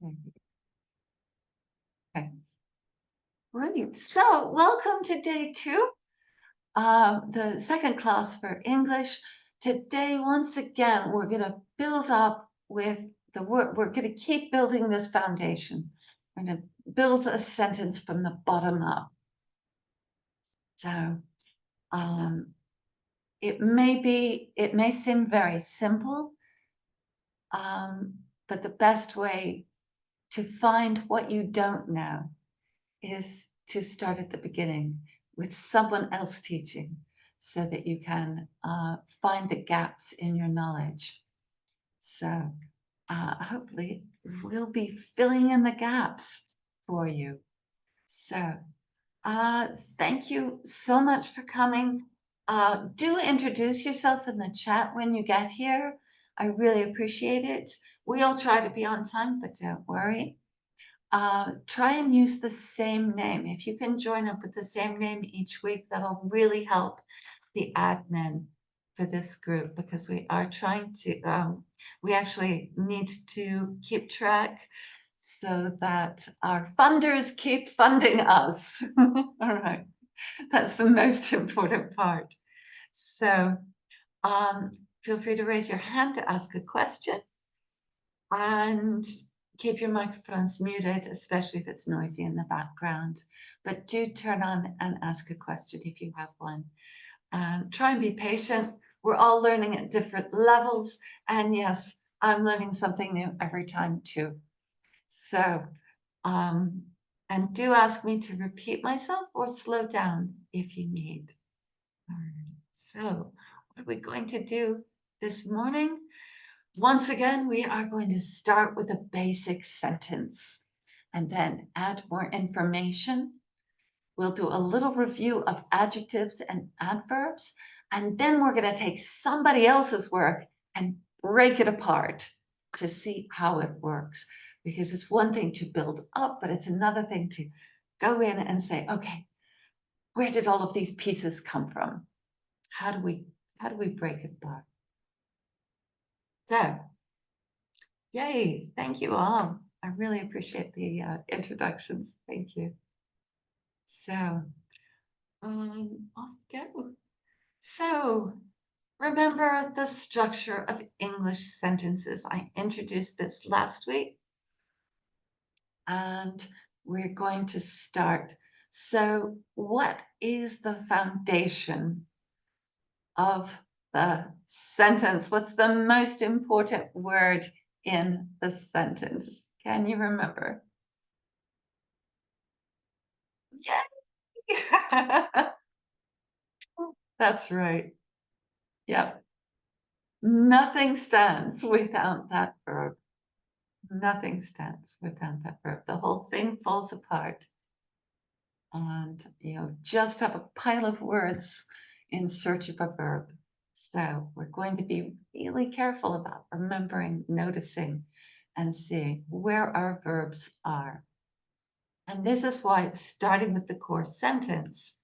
Okay. Great. So, welcome to day two, the second class for English. Today, once again, we're going to build up with the word. We're going to keep building this foundation. We're going to build a sentence from the bottom up. So, it may seem very simple, but the best way to find what you don't know is to start at the beginning with someone else teaching so that you can find the gaps in your knowledge. So hopefully we'll be filling in the gaps for you. So thank you so much for coming. Do introduce yourself in the chat when you get here. I really appreciate it. We all try to be on time, but don't worry. Try and use the same name. If you can join up with the same name each week, that'll really help the admin for this group because we are trying to, we actually need to keep track so that our funders keep funding us. All right, that's the most important part. So feel free to raise your hand to ask a question. And keep your microphones muted, especially if it's noisy in the background. But do turn on and ask a question if you have one. Try and be patient. We're all learning at different levels. And yes, I'm learning something new every time too. So, and do ask me to repeat myself or slow down if you need. All right. So, what are we going to do this morning? Once again, we are going to start with a basic sentence and then add more information. We'll do a little review of adjectives and adverbs, and then we're going to take somebody else's work and break it apart to see how it works. Because it's one thing to build up, but it's another thing to go in and say, okay, where did all of these pieces come from? How do we break it apart? So, yay, thank you all. I really appreciate the introductions. Thank you. So, off we go. So, remember the structure of English sentences. I introduced this last week, and we're going to start. So, what is the foundation of the sentence? What's the most important word in the sentence? Can you remember? Yeah. That's right. Yep. Nothing stands without that verb. Nothing stands without that verb. The whole thing falls apart. And you just have a pile of words in search of a verb. So we're going to be really careful about remembering, noticing, and seeing where our verbs are. And this is why starting with the core sentence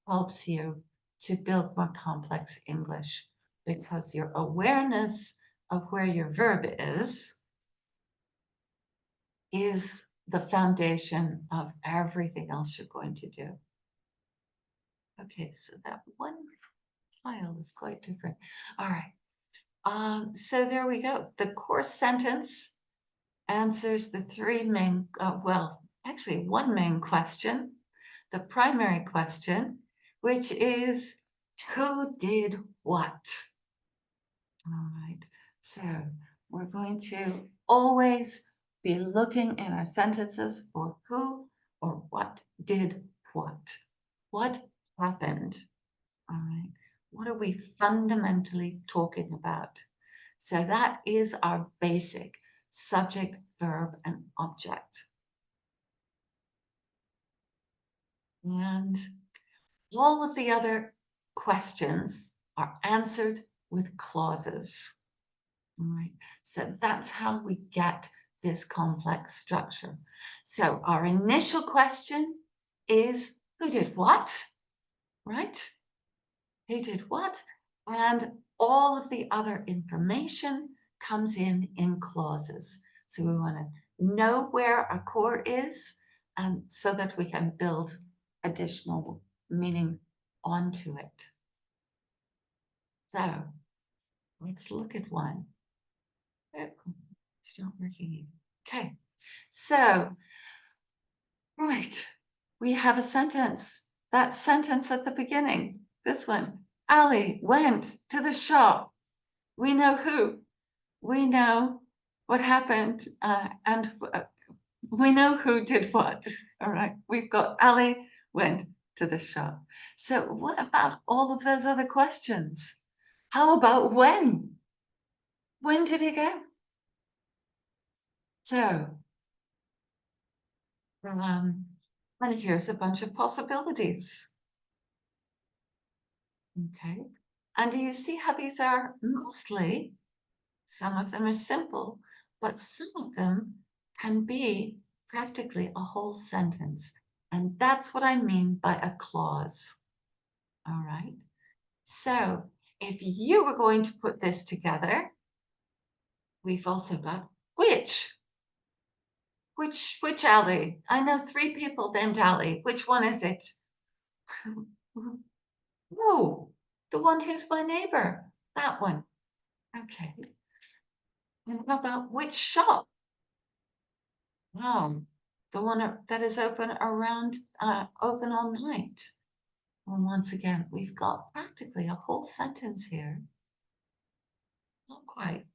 helps you to build more complex English, because your awareness of where your verb is the foundation of everything else you're going to do. Okay, so that one tile is quite different. All right, so there we go. The core sentence answers the three main, well, actually one main question, the primary question, which is who did what? All right, so we're going to always be looking in our sentences for who or what did what. What happened? All right, what are we fundamentally talking about? So that is our basic subject, verb, and object. And all of the other questions are answered with clauses. All right, so that's how we get this complex structure. So our initial question is, who did what? Right? Who did what? And all of the other information comes in clauses. So we want to know where a core is, and so that we can build additional meaning onto it. So let's look at one. Oh, it's not working. Okay, so right, we have a sentence. That sentence at the beginning, this one. Ali went to the shop. We know who. We know what happened, and we know who did what. All right, we've got Ali went to the shop. So what about all of those other questions? How about when? When did he go? So, and here's a bunch of possibilities. Okay. And do you see how these are mostly, some of them are simple, but some of them can be practically a whole sentence. And that's what I mean by a clause. All right. So if you were going to put this together, we've also got which. Which Ali? I know 3 people named Ali. Which one is it? Oh, the one who's my neighbor. That one. Okay. And how about which shop? Oh, the one that is open open all night. Well, once again, we've got practically a whole sentence here. Not quite.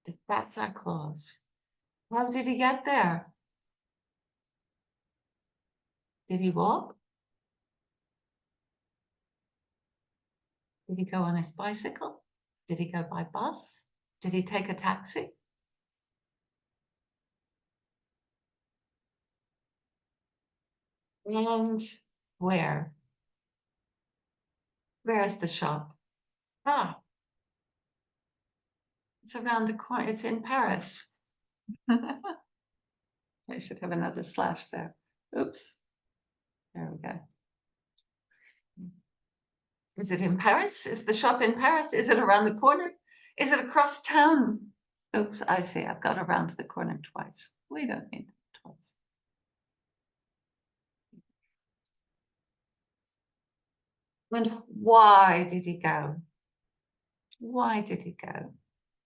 But that's our clause. How did he get there? Did he walk? Did he go on his bicycle? Did he go by bus? Did he take a taxi? And where? Where's the shop? Ah, it's around the corner. It's in Paris. I should have another slash there. Oops. There we go. Is it in Paris? Is the shop in Paris? Is it around the corner? Is it across town? Oops, I see. I've got around the corner twice. We don't need it twice. And why did he go? Why did he go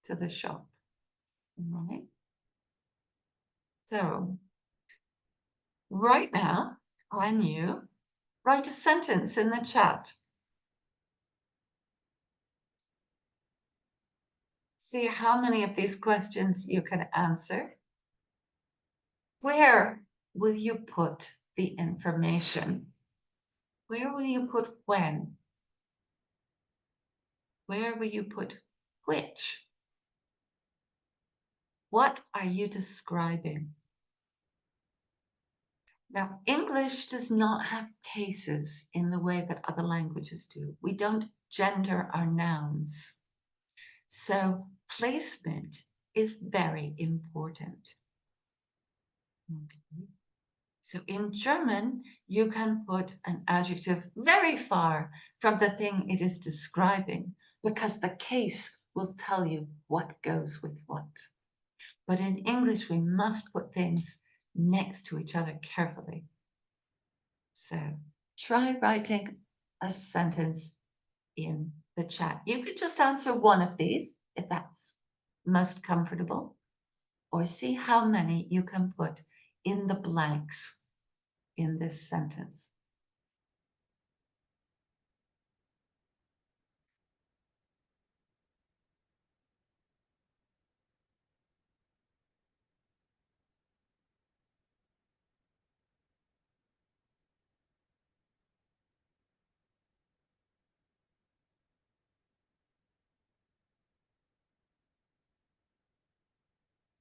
to the shop? Right. So right now, when you write a sentence in the chat, see how many of these questions you can answer. Where will you put the information? Where will you put when? Where will you put which? What are you describing? Now, English does not have cases in the way that other languages do. We don't gender our nouns. So placement is very important. Okay. So in German, you can put an adjective very far from the thing it is describing because the case will tell you what goes with what. But in English, we must put things next to each other carefully. So try writing a sentence in the chat. You could just answer one of these if that's most comfortable, or see how many you can put in the blanks in this sentence.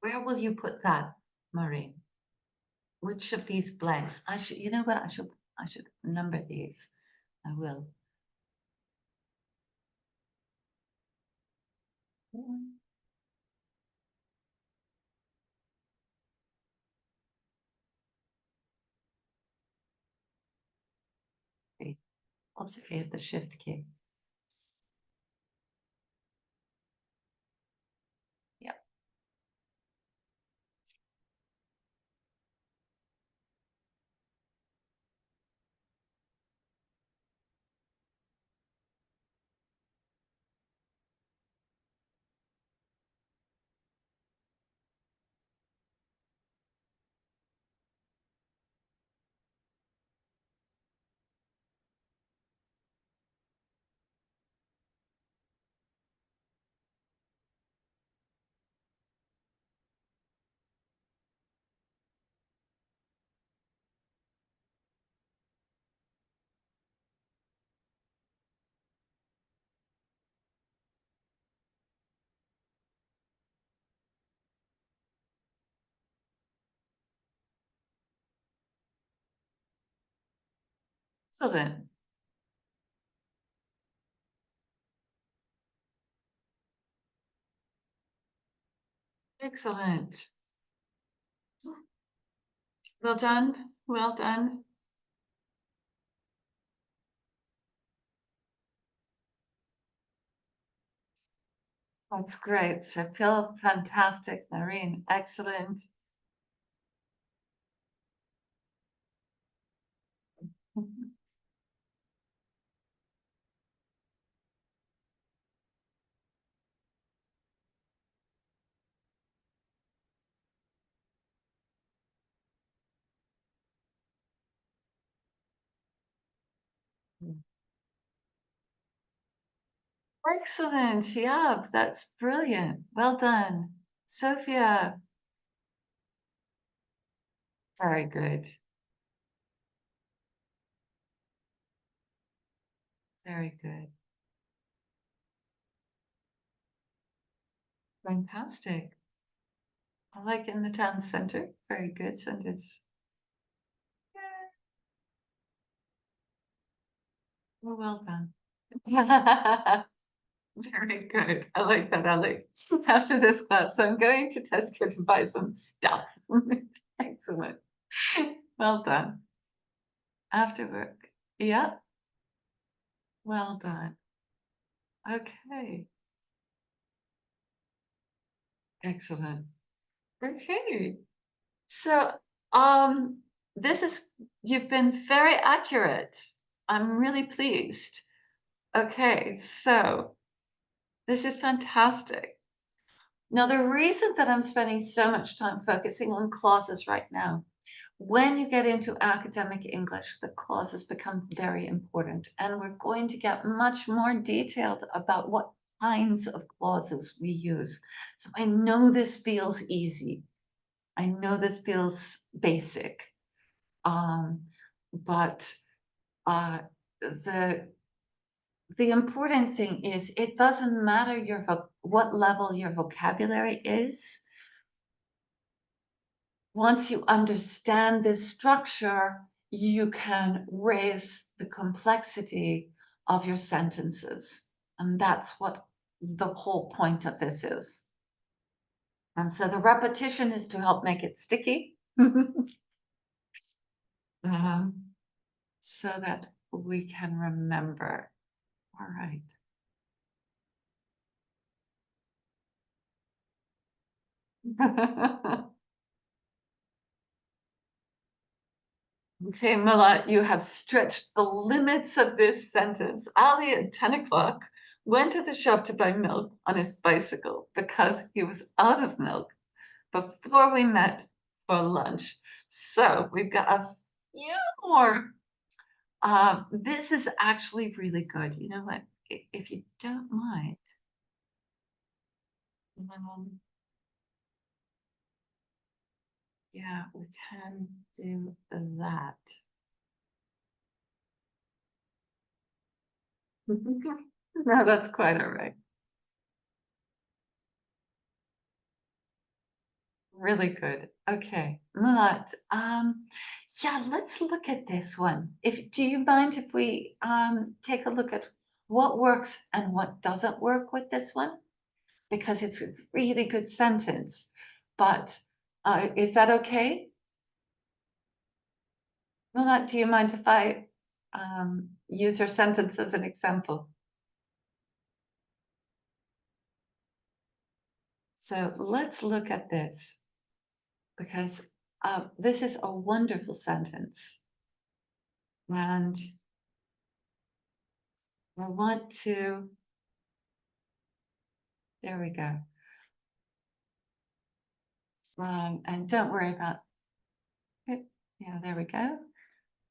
Where will you put that, Marie? Which of these blanks? I should, you know what? I should number these. I will. Obviously hit the shift key. Yep. Excellent. Excellent. Well done. Well done. That's great. So feel fantastic, Noreen. Excellent. Excellent. Yeah, that's brilliant. Well done. Sophia, very good. Very good. Fantastic. I like in the town center. Very good sentence. Well done. Very good. I like that, Ellie. After this class, I'm going to Tesco to buy some stuff. Excellent. Well done. After work. Yeah, well done. Okay. Excellent. Okay. So, um, this is, you've been very accurate. I'm really pleased. Okay, so this is fantastic. Now, the reason that I'm spending so much time focusing on clauses right now, when you get into academic English, the clauses become very important. And we're going to get much more detailed about what kinds of clauses we use. So I know this feels easy. I know this feels basic. Um, but uh, the the important thing is it doesn't matter what level your vocabulary is. Once you understand this structure, you can raise the complexity of your sentences. And that's what the whole point of this is. And so the repetition is to help make it sticky. um, so that we can remember. All right. Okay, Mila, you have stretched the limits of this sentence. Ali at 10 o'clock went to the shop to buy milk on his bicycle because he was out of milk before we met for lunch. So we've got a few more. This is actually really good. You know what? If you don't mind, um, yeah, we can do that. No, that's quite all right. Really good. Okay, Mulat. Yeah, let's look at this one. If do you mind if we take a look at what works and what doesn't work with this one? Because it's a really good sentence. But is that okay? Mulat, do you mind if I use your sentence as an example? So let's look at this because this is a wonderful sentence. And I want to, there we go. And don't worry about it. Yeah, there we go.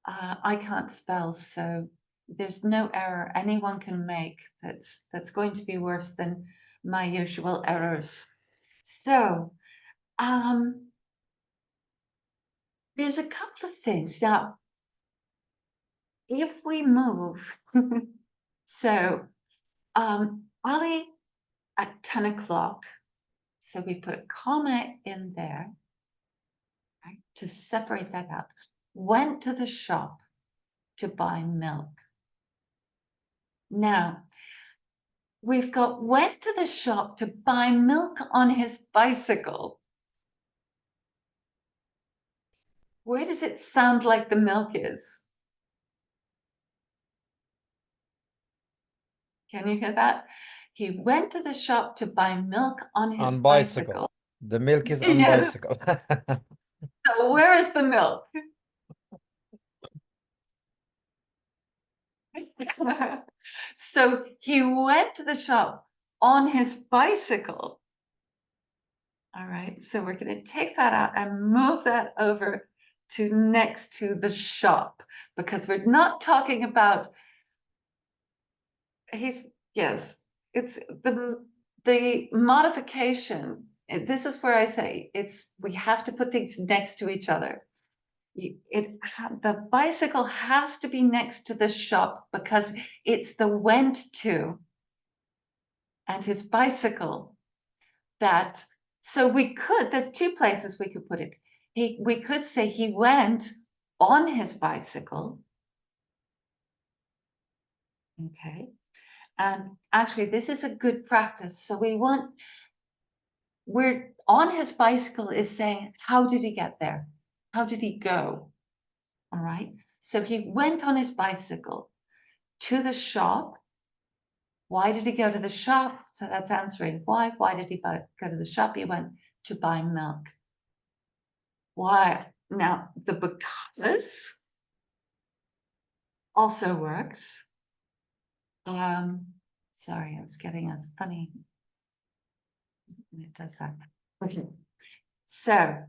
I can't spell, so there's no error anyone can make that's going to be worse than my usual errors. So, um, there's a couple of things. Now, if we move, so Ali at 10 o'clock, so we put a comma in there, right, to separate that out, went to the shop. to buy milk. Now, we've got went to the shop to buy milk on his bicycle. Where does it sound like the milk is? Can you hear that? He went to the shop to buy milk on his On bicycle. bicycle. The milk is on Yes. bicycle. So where is the milk? So he went to the shop on his bicycle. All right, so we're going to take that out and move that over to next to the shop, because we're not talking about yes, it's the modification. This is where I say we have to put things next to each other. The bicycle has to be next to the shop because it's the went to and his bicycle that, so there's two places we could put it. We could say he went on his bicycle. Okay. And actually, this is a good practice. So we're on his bicycle is saying, how did he get there? How did he go? All right. So he went on his bicycle to the shop. Why did he go to the shop? So that's answering why. Why did he go to the shop? He went to buy milk. Why? Now, the because also works. Sorry, I was getting a funny, it does that. Okay. So,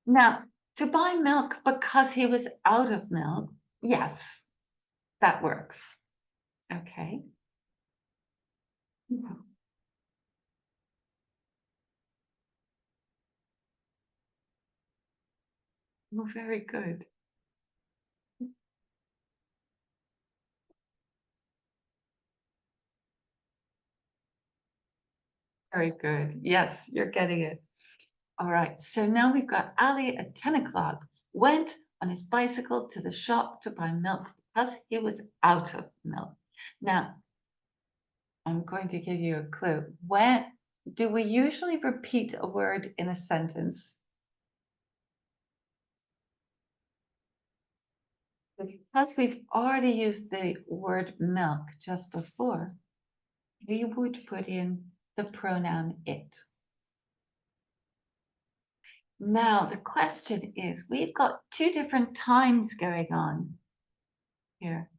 now, to buy milk because he was out of milk, yes, that works. Okay. Well, very good. Very good. Yes, you're getting it. All right, so now we've got Ali at 10 o'clock, went on his bicycle to the shop to buy milk because he was out of milk. Now, I'm going to give you a clue. When do we usually repeat a word in a sentence? Because we've already used the word milk just before, we would put in the pronoun it. Now, the question is, we've got two different times going on here.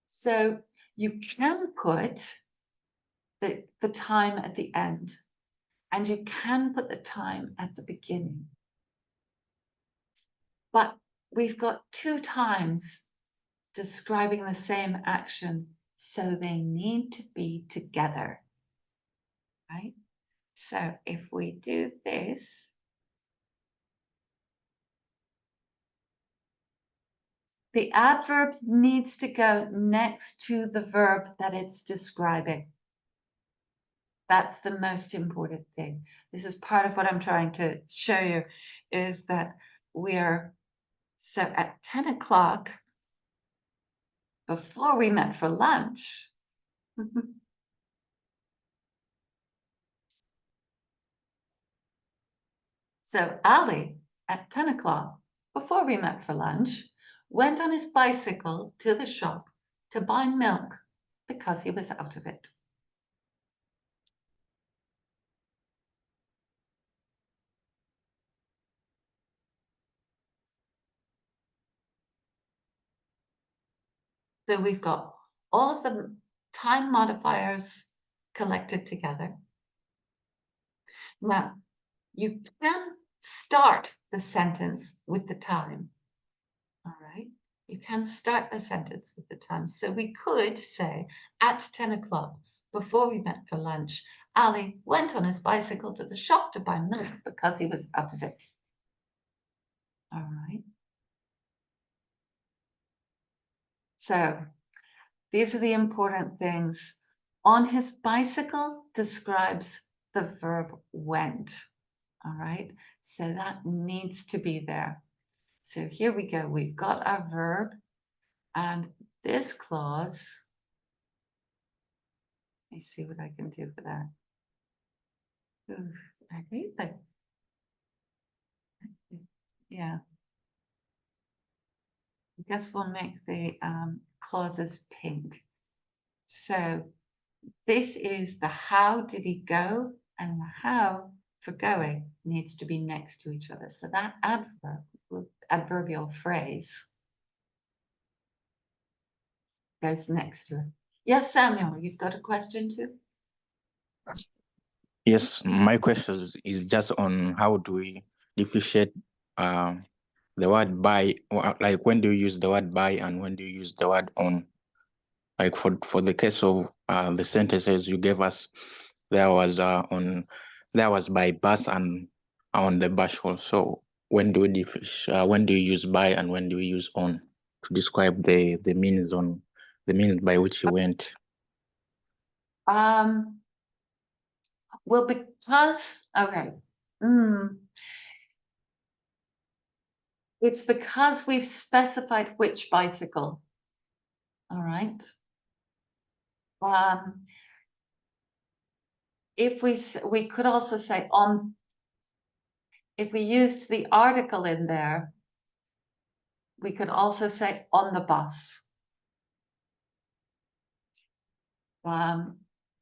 So you can put the time at the end, and you can put the time at the beginning. But we've got two times describing the same action, so they need to be together, right? So if we do this, the adverb needs to go next to the verb that it's describing. That's the most important thing. This is part of what I'm trying to show you, is that so at 10 o'clock, before we met for lunch, so Ali, at 10 o'clock, before we met for lunch, went on his bicycle to the shop to buy milk because he was out of it. So we've got all of the time modifiers collected together. Now, you can start the sentence with the time. All right. You can start the sentence with the time. So we could say at 10 o'clock, before we met for lunch, Ali went on his bicycle to the shop to buy milk because he was out of it. All right. So these are the important things. On his bicycle describes the verb went. all right? So that needs to be there. So here we go. We've got our verb, and this clause, let me see what I can do for that. Ooh, I hate that. Yeah. I guess we'll make the clauses pink. So this is the how did he go, and the how for going needs to be next to each other. So that adverbial phrase goes next to it. Yes, Samuel, you've got a question too? Yes, my question is just on how do we differentiate the word by, like when do you use the word by and when do you use the word on? Like for the case of the sentences you gave us, there was by bus and on the bus hole. So when do we when do you use by and when do we use on to describe the means by which you went? Well, because, okay. It's because we've specified which bicycle. All right. If we could also say on, if we used the article in there, we could also say on the bus.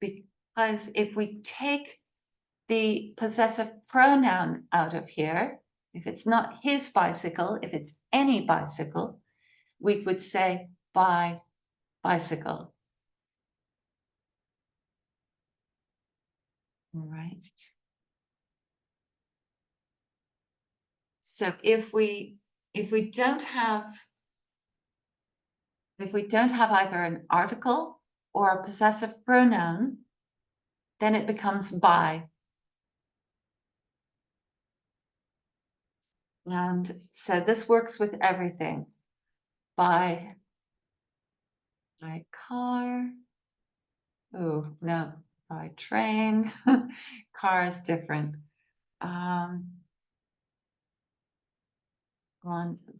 Because if we take the possessive pronoun out of here, if it's not his bicycle, if it's any bicycle, we would say by bicycle. All right. So if we don't have either an article or a possessive pronoun, then it becomes by. And so this works with everything. By car. Oh, no, by train. Car is different. On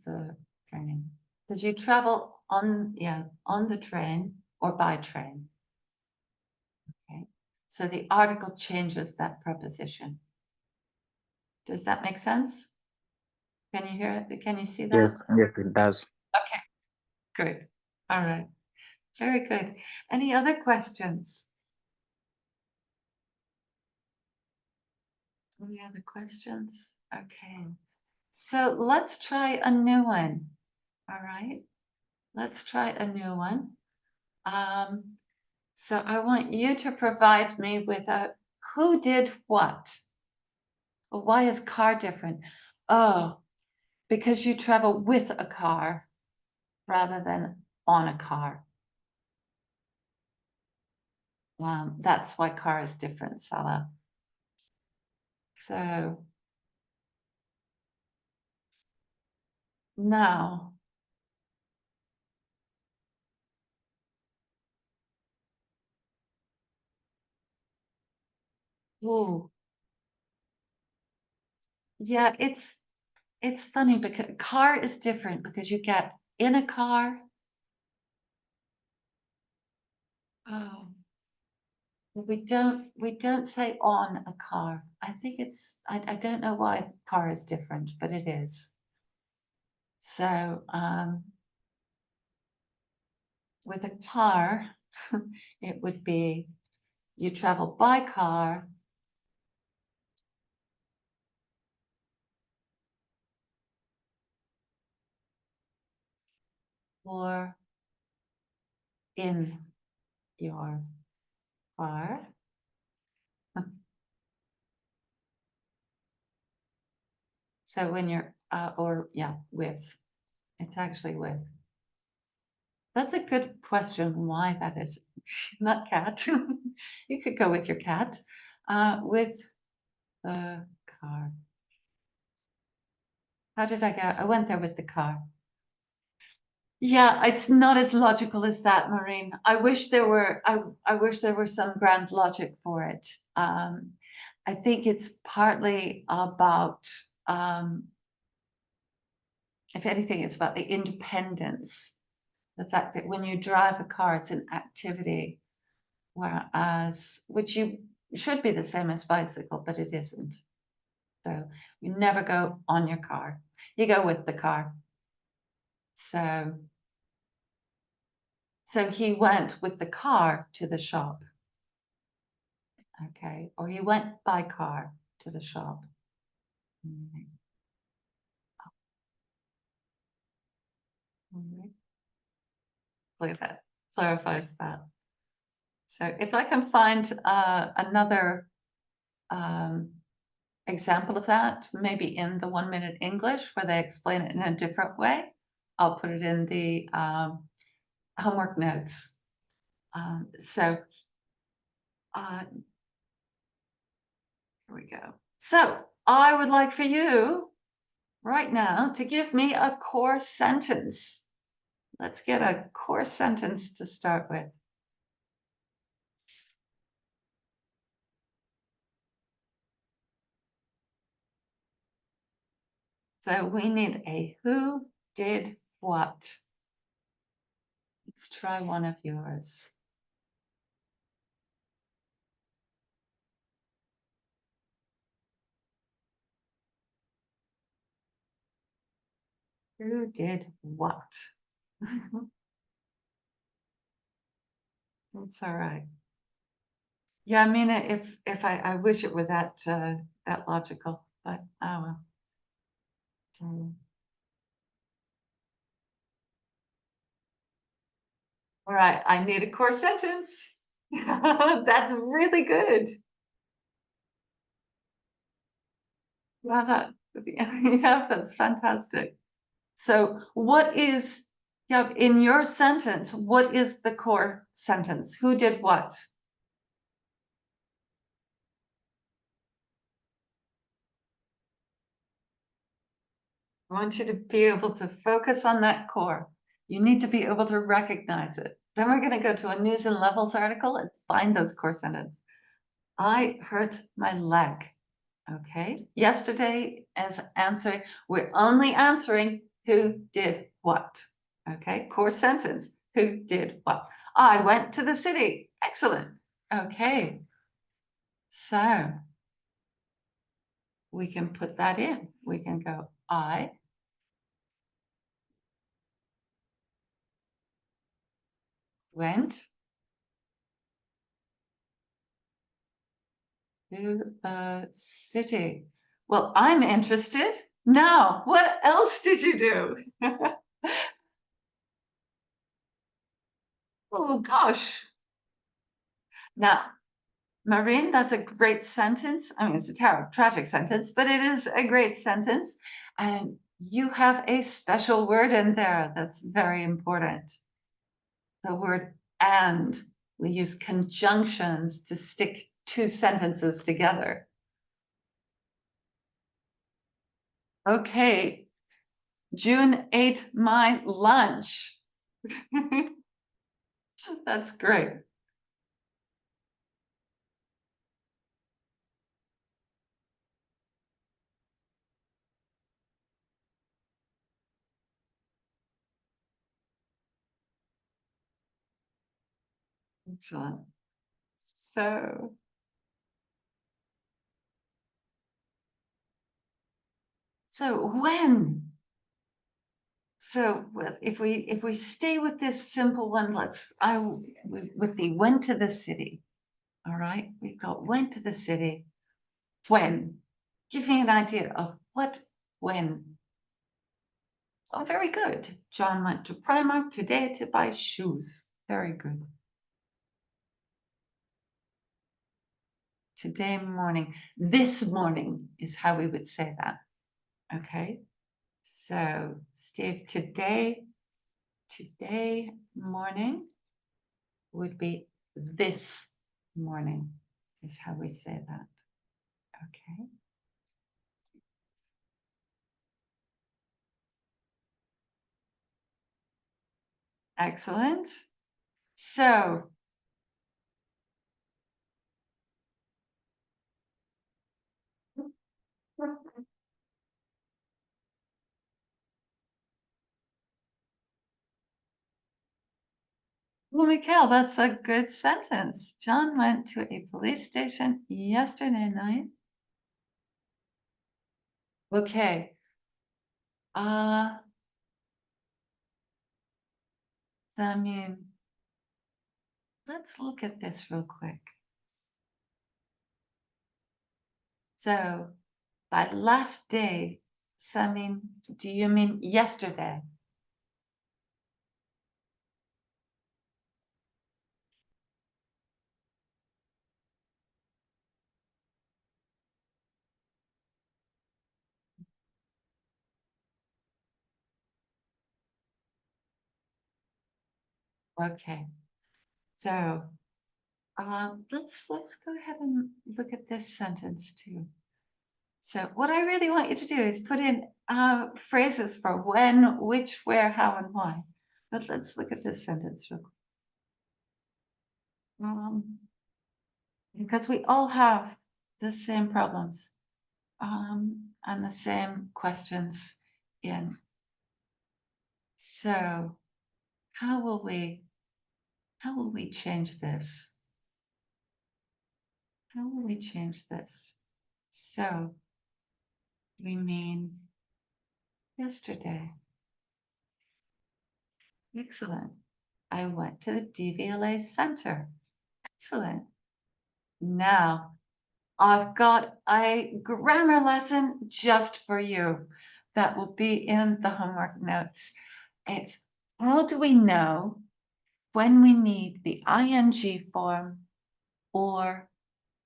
the train. Did you travel on the train or by train? Okay. So the article changes that preposition. Does that make sense? Can you hear it? Can you see that? Yes, it does. Okay, good. All right. Very good. Any other questions? Any other questions? Okay. So let's try a new one. All right. Let's try a new one. So I want you to provide me with a who did what? Well, why is car different? Oh, because you travel with a car rather than on a car. That's why car is different, Salah. So now, ooh, yeah, it's funny because car is different because you get in a car. Oh, we don't say on a car. I think I don't know why car is different, but it is. So with a car, it would be you travel by car or in your car. So when you're with, it's actually with. That's a good question. Why that is not cat. You could go with your cat. With the car. How did I go? I went there with the car. Yeah, it's not as logical as that, Maureen. I wish there were some grand logic for it. I think it's partly about, um, if anything, it's about the independence. The fact that when you drive a car, it's an activity, whereas which you should be the same as bicycle, but it isn't. So you never go on your car. You go with the car. So he went with the car to the shop, okay? Or he went by car to the shop. Mm, mm, hopefully that clarifies that. So if I can find another um, example of that, maybe in the 1 Minute English where they explain it in a different way, I'll put it in the homework notes. So here we go. So I would like for you right now to give me a core sentence. Let's get a core sentence to start with. So we need a who did what. Let's try one of yours. Who did what? That's all right. Yeah, I mean, if I wish it were that that logical, but oh well. So, all right, I need a core sentence. That's really good. Yeah, yeah, that's fantastic. So, what is, yeah, in your sentence, what is the core sentence? Who did what? I want you to be able to focus on that core. You need to be able to recognize it. Then we're going to go to a news and levels article and find those core sentences. I hurt my leg. Okay. Yesterday as answering, we're only answering who did what. Okay. Core sentence. Who did what? I went to the city. Excellent. Okay. So we can put that in. We can go, I went to the city. Well, I'm interested. Now, what else did you do? Oh, gosh. Now, Maureen, that's a great sentence. I mean, it's a terrible, tragic sentence, but it is a great sentence. And you have a special word in there that's very important. The word and. We use conjunctions to stick two sentences together. Okay, June ate my lunch. That's great. Excellent. So, when? So if we stay with this simple one, with the went to the city. All right, we've got went to the city. When? Give me an idea of what when. Oh, very good. John went to Primark today to buy shoes. Very good. Today morning. This morning is how we would say that. Okay. So Steve, today morning would be this morning is how we say that. Okay. Excellent. So Well, Mikhail, that's a good sentence. John went to a police station yesterday night. Okay. Uh, I mean, let's look at this real quick. So, by last day, Samin, do you mean yesterday? Okay. So, let's go ahead and look at this sentence too. So, what I really want you to do is put in phrases for when, which, where, how, and why. But let's look at this sentence real quick. Because we all have the same problems and the same questions in. So, how will we change this? How will we change this? So, we mean yesterday. Excellent. I went to the DVLA center. Excellent. Now, I've got a grammar lesson just for you that will be in the homework notes. It's how do we know when we need the ing form or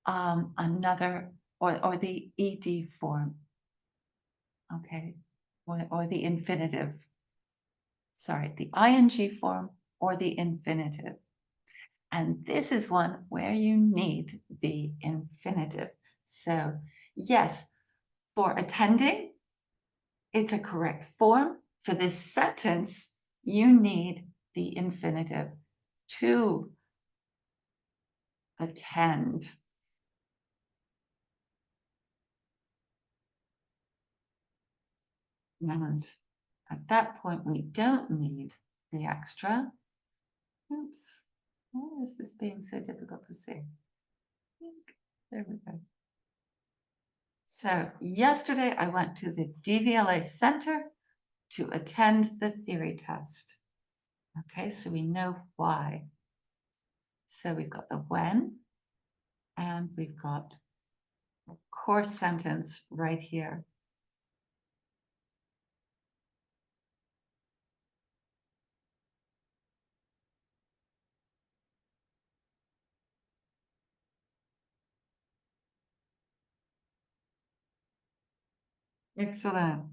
another or the ed form, okay, or the infinitive. Sorry, the ing form or the infinitive. And this is one where you need the infinitive. So yes, for attending, it's a correct form. For this sentence, you need the infinitive to attend. And at that point, we don't need the extra. Oops, why is this being so difficult to see? There we go. So yesterday I went to the DVLA Center to attend the theory test. Okay, so we know why. So we've got the when, and we've got a course sentence right here. Excellent.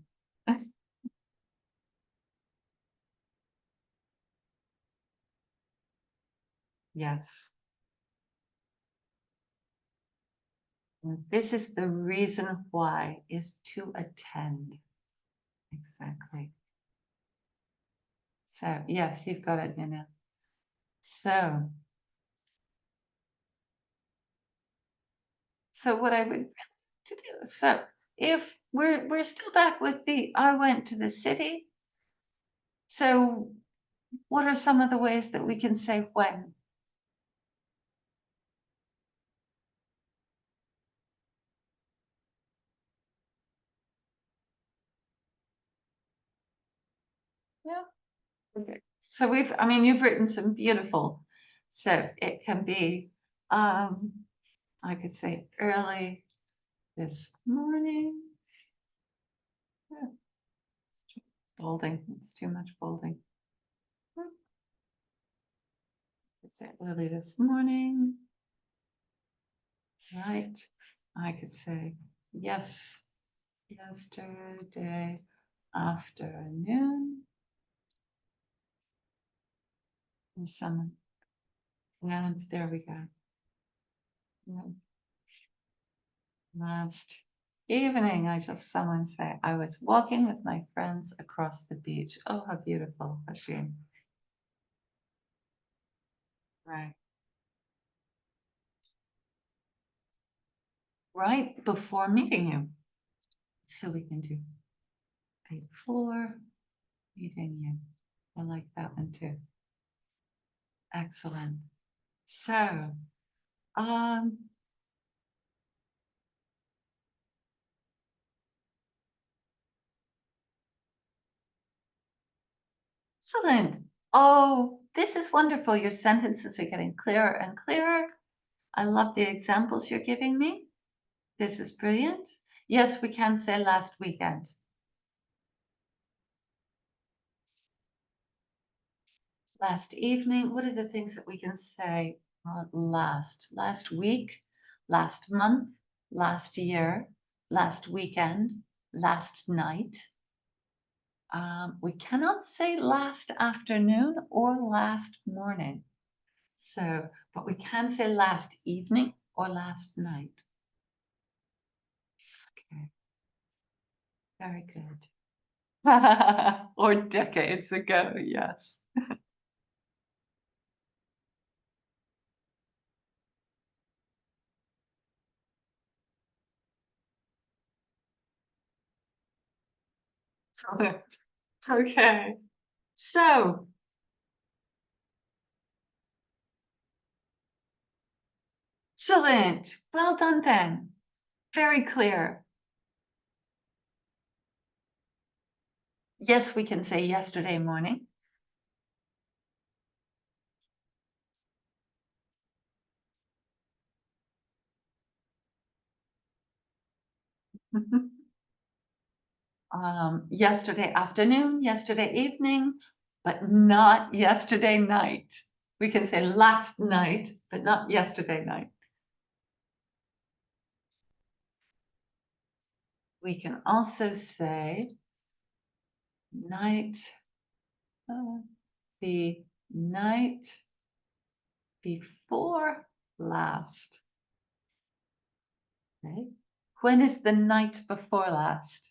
Yes. And this is the reason why is to attend. Exactly. So yes, you've got it, Nina. So what I would to do. So if we're still back with the I went to the city. So what are some of the ways that we can say when? Yeah. Okay. So I mean, you've written some beautiful. So it can be, I could say early this morning. Yeah, bolding, it's too much bolding. I could say early this morning. Right. I could say yes, yesterday afternoon. And someone, and there we go. And last evening, I just someone say, I was walking with my friends across the beach. Oh, how beautiful, Hashim. Right. Right before meeting you. So we can do 8-4, meeting you. I like that one too. Excellent. So, um, excellent. Oh, this is wonderful. Your sentences are getting clearer and clearer. I love the examples you're giving me. This is brilliant. Yes, we can say last weekend. Last evening. What are the things that we can say last week, last month, last year, last weekend, last night? We cannot say last afternoon or last morning. So, but we can say last evening or last night. Okay, very good. Or decades ago, yes. Excellent. Okay. So, excellent. Well done then. Very clear. Yes, we can say yesterday morning. Yesterday afternoon, yesterday evening, but not yesterday night. We can say last night, but not yesterday night. We can also say night, the night before last. Okay. When is the night before last?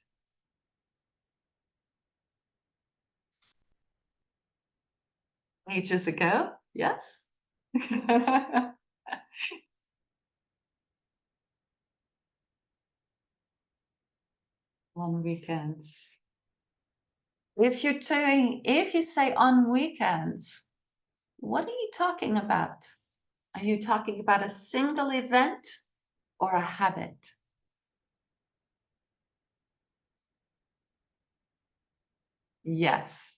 Ages ago, yes. On weekends. If you say on weekends, what are you talking about? Are you talking about a single event or a habit? Yes.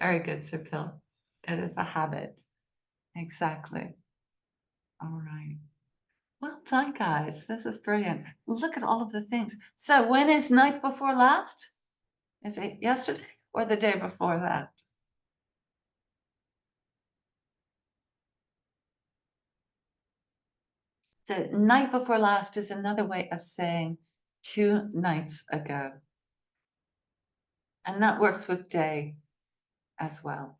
Very good, Sir Phil. It is a habit. Exactly. All right. Well done, guys. This is brilliant. Look at all of the things. So when is night before last? Is it yesterday or the day before that? So night before last is another way of saying 2 nights ago. And that works with day as well.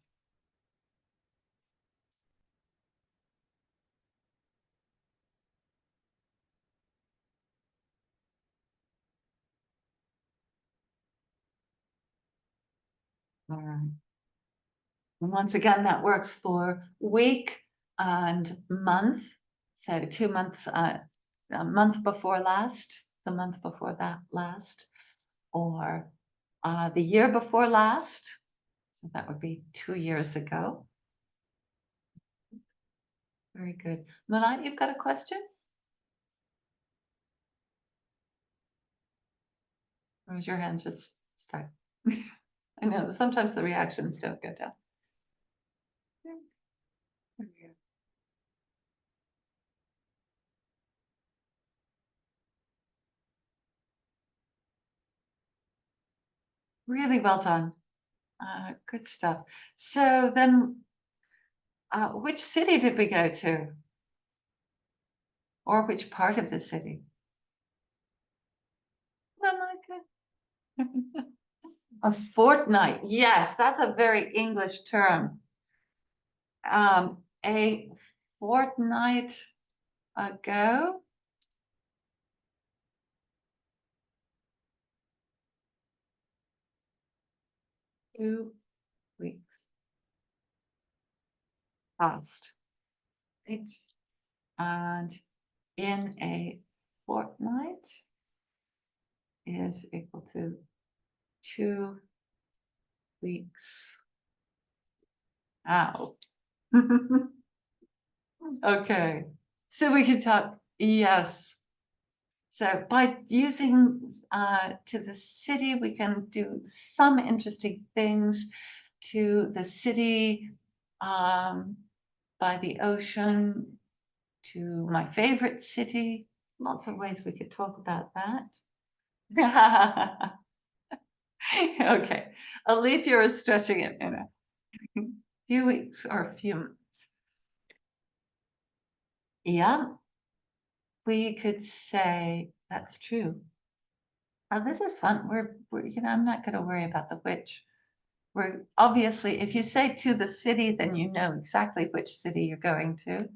All right. And once again, that works for week and month. So 2 months, a month before last, the month before that last, or the year before last. So that would be 2 years ago. Very good. Milan, you've got a question? Or is your hand just stuck? I know sometimes the reactions don't go down. Really well done. Good stuff. So then, which city did we go to? Or which part of the city? Oh my God. A fortnight. Yes, that's a very English term. A fortnight ago. 2 weeks past. Right? And in a fortnight is equal to 2 weeks out. Okay, so we can talk, yes. So by using to the city, we can do some interesting things to the city, by the ocean, to my favorite city. Lots of ways we could talk about that. Okay, I'll leave you as stretching it in a few weeks or a few months. Yeah, we could say that's true. Oh, this is fun. I'm not going to worry about the which. We're obviously, if you say to the city, then you know exactly which city you're going to,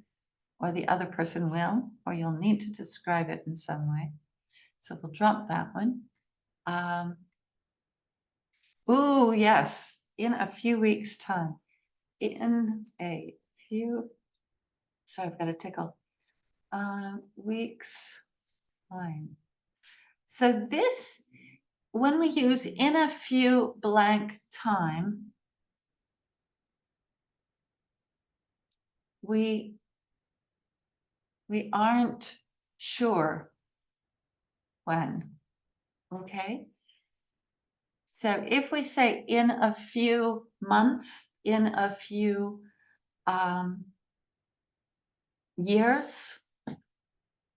or the other person will, or you'll need to describe it in some way. So we'll drop that one. Ooh, yes, in a few weeks' time. In a few, sorry, I've got a tickle. Weeks time. So this, when we use in a few blank time, we aren't sure when, okay? So if we say in a few months, in a few years,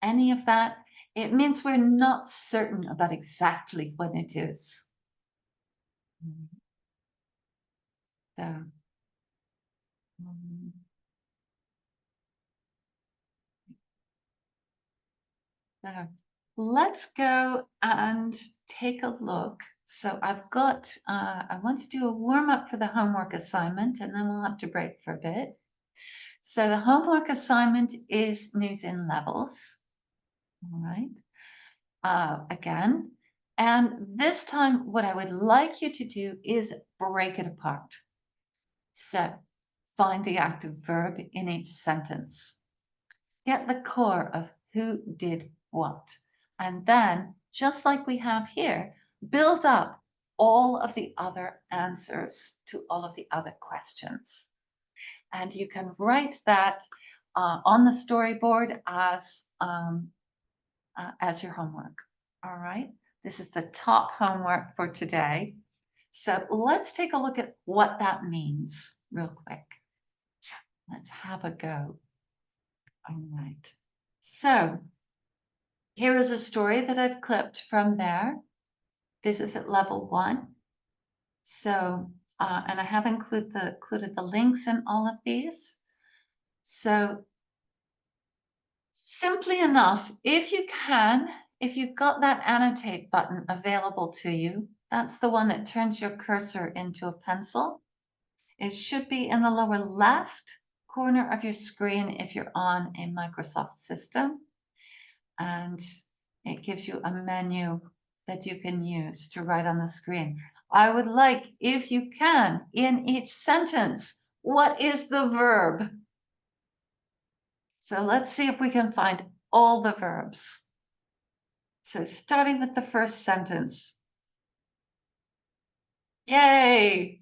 any of that, it means we're not certain about exactly when it is. So, so let's go and take a look. So I've got, I want to do a warm up for the homework assignment, and then we'll have to break for a bit. So the homework assignment is news in levels. All right. Again, and this time what I would like you to do is break it apart. So find the active verb in each sentence. Get the core of who did what. And then, just like we have here, build up all of the other answers to all of the other questions. And you can write that on the storyboard as your homework. All right, this is the top homework for today. So let's take a look at what that means real quick. Let's have a go. All right. So here is a story that I've clipped from there. This is at level 1. So, and I have included the links in all of these. So simply enough, if you can, if you've got that annotate button available to you, that's the one that turns your cursor into a pencil. It should be in the lower left corner of your screen if you're on a Microsoft system. And it gives you a menu that you can use to write on the screen. I would like, if you can, in each sentence, what is the verb? So let's see if we can find all the verbs. So starting with the first sentence. Yay!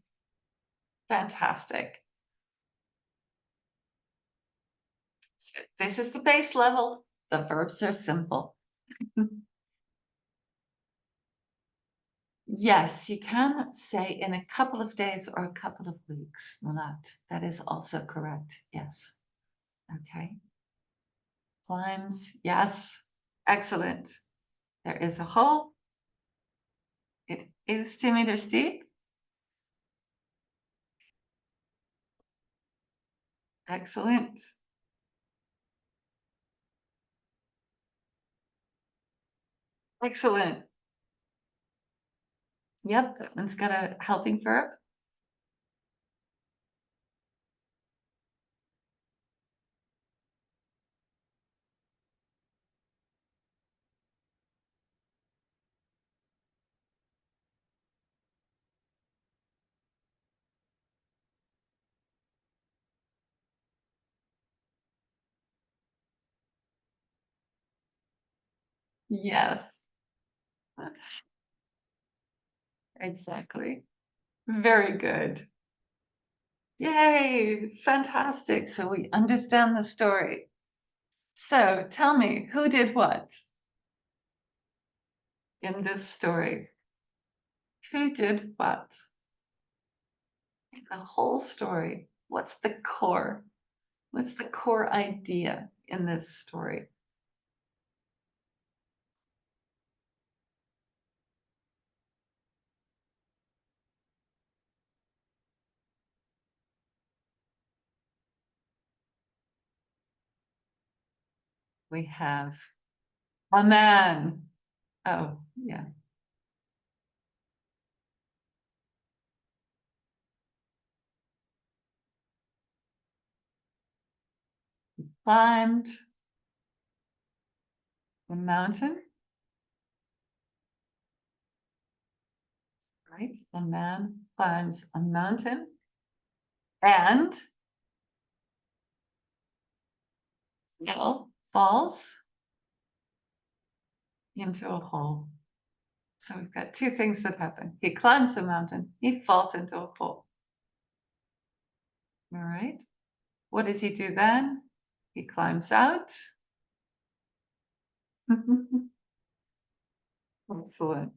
Fantastic. So this is the base level. The verbs are simple. Yes, you can say in a couple of days or a couple of weeks. That is also correct. Yes. Okay. Climbs. Yes. Excellent. There is a hole. It is 2 meters deep. Excellent. Excellent. Yep, that one's got a helping verb. Yes. Exactly. Very good. Yay, fantastic. So we understand the story. So tell me, who did what in this story? Who did what? The whole story. What's the core? What's the core idea in this story? We have a man. Oh, yeah. Climbed the mountain, right? A man climbs a mountain and falls into a hole. So we've got two things that happen. He climbs the mountain, he falls into a hole. All right. What does he do then? He climbs out. Excellent.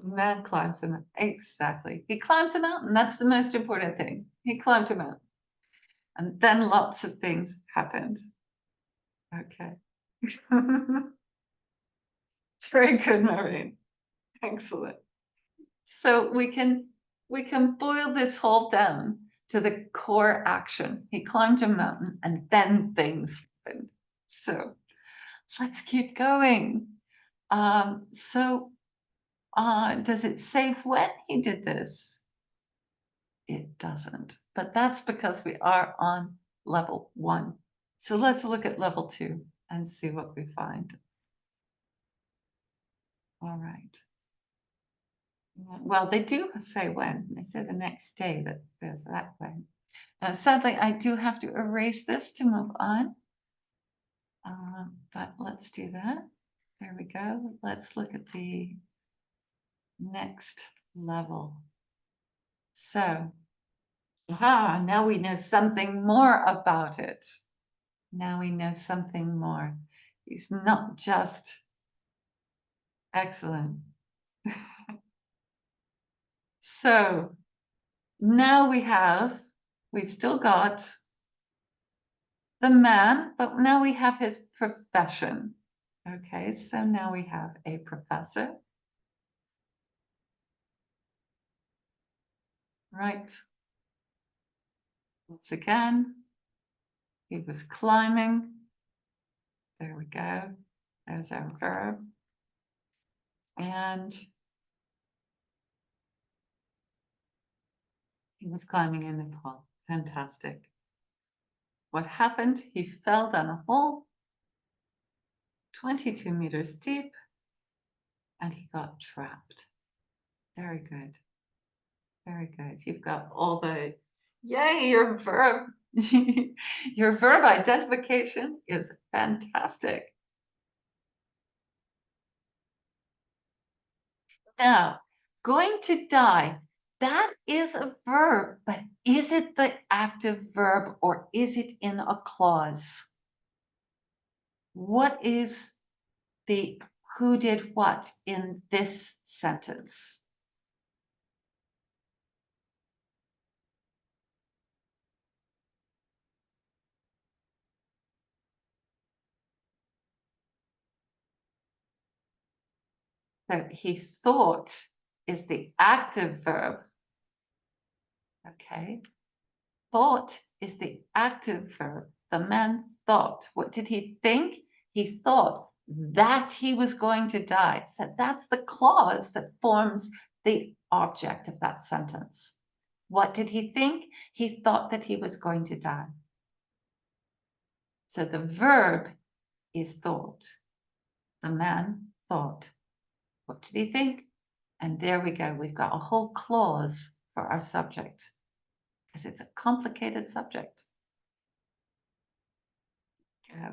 Man climbs a mountain. Exactly. He climbs a mountain. That's the most important thing. He climbed a mountain. And then lots of things happened. Okay. Very good, Maureen. Excellent. So we can boil this whole down to the core action. He climbed a mountain and then things happened. So let's keep going. Does it say when he did this? It doesn't, but that's because we are on level 1. So let's look at level 2 and see what we find. All right. Well, they do say when. They say the next day that there's that way. Sadly, I do have to erase this to move on. But let's do that. There we go. Let's look at the next level. So, now we know something more about it. Now we know something more. He's not just excellent. So now we've still got the man, but now we have his profession. Okay, so now we have a professor. Right. Once again, he was climbing. There we go. There's our verb. And he was climbing in the hole. Fantastic. What happened? He fell down a hole, 22 meters deep, and he got trapped. Very good. Very good. You've got all the, yay, your verb. Your verb identification is fantastic. Now, going to die, that is a verb, but is it the active verb or is it in a clause? What is the who did what in this sentence? So he thought is the active verb. Okay. Thought is the active verb. The man thought. What did he think? He thought that he was going to die. So that's the clause that forms the object of that sentence. What did he think? He thought that he was going to die. So the verb is thought. The man thought. What did he think? And there we go. We've got a whole clause for our subject because it's a complicated subject. Yeah.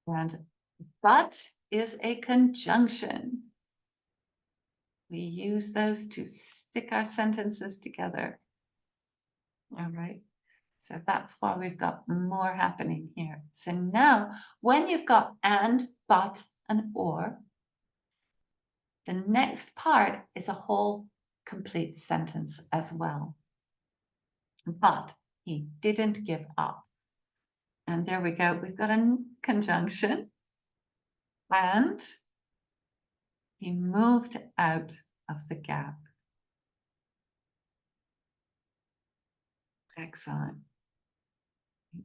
And but is a conjunction. We use those to stick our sentences together. All right. So that's why we've got more happening here. So now when you've got and, but, and or, the next part is a whole complete sentence as well. But he didn't give up. And there we go. We've got a conjunction. And he moved out of the gap. Excellent.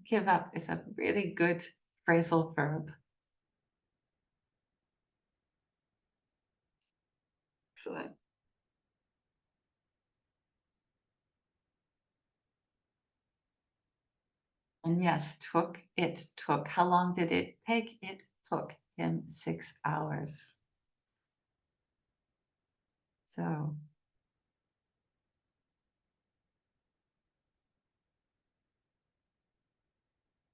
Give up is a really good phrasal verb. Excellent. And yes, it took. How long did it take? It took him 6 hours. So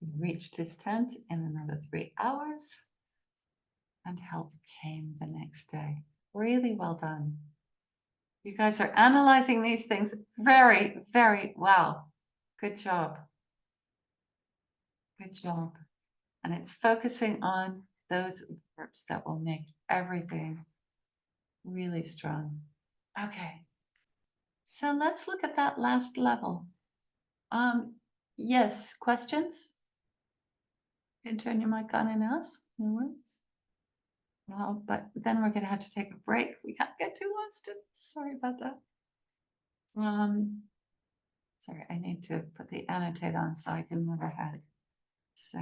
he reached his tent in another 3 hours and help came the next day. Really well done. You guys are analyzing these things very, very well. Good job. Good job. And it's focusing on those verbs that will make everything really strong. Okay. So let's look at that last level. Yes, questions? You can turn your mic on and ask. No worries. Well, but then we're gonna have to take a break. We can't get too lost. Sorry about that. Sorry, I need to put the annotate on so I can move ahead. So,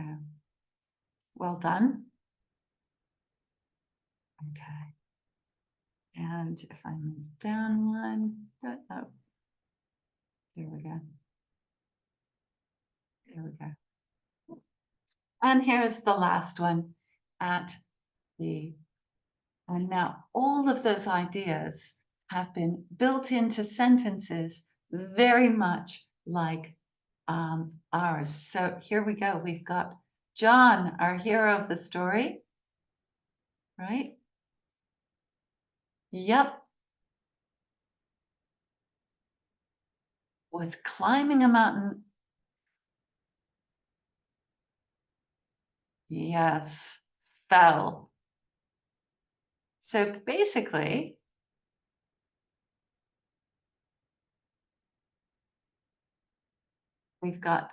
well done. Okay. And if I move down one, oh, there we go. There we go. And here's the last one at the, and now all of those ideas have been built into sentences very much like ours. So here we go. We've got John, our hero of the story, right? Yep. Was climbing a mountain. Yes. Fell. So basically, we've got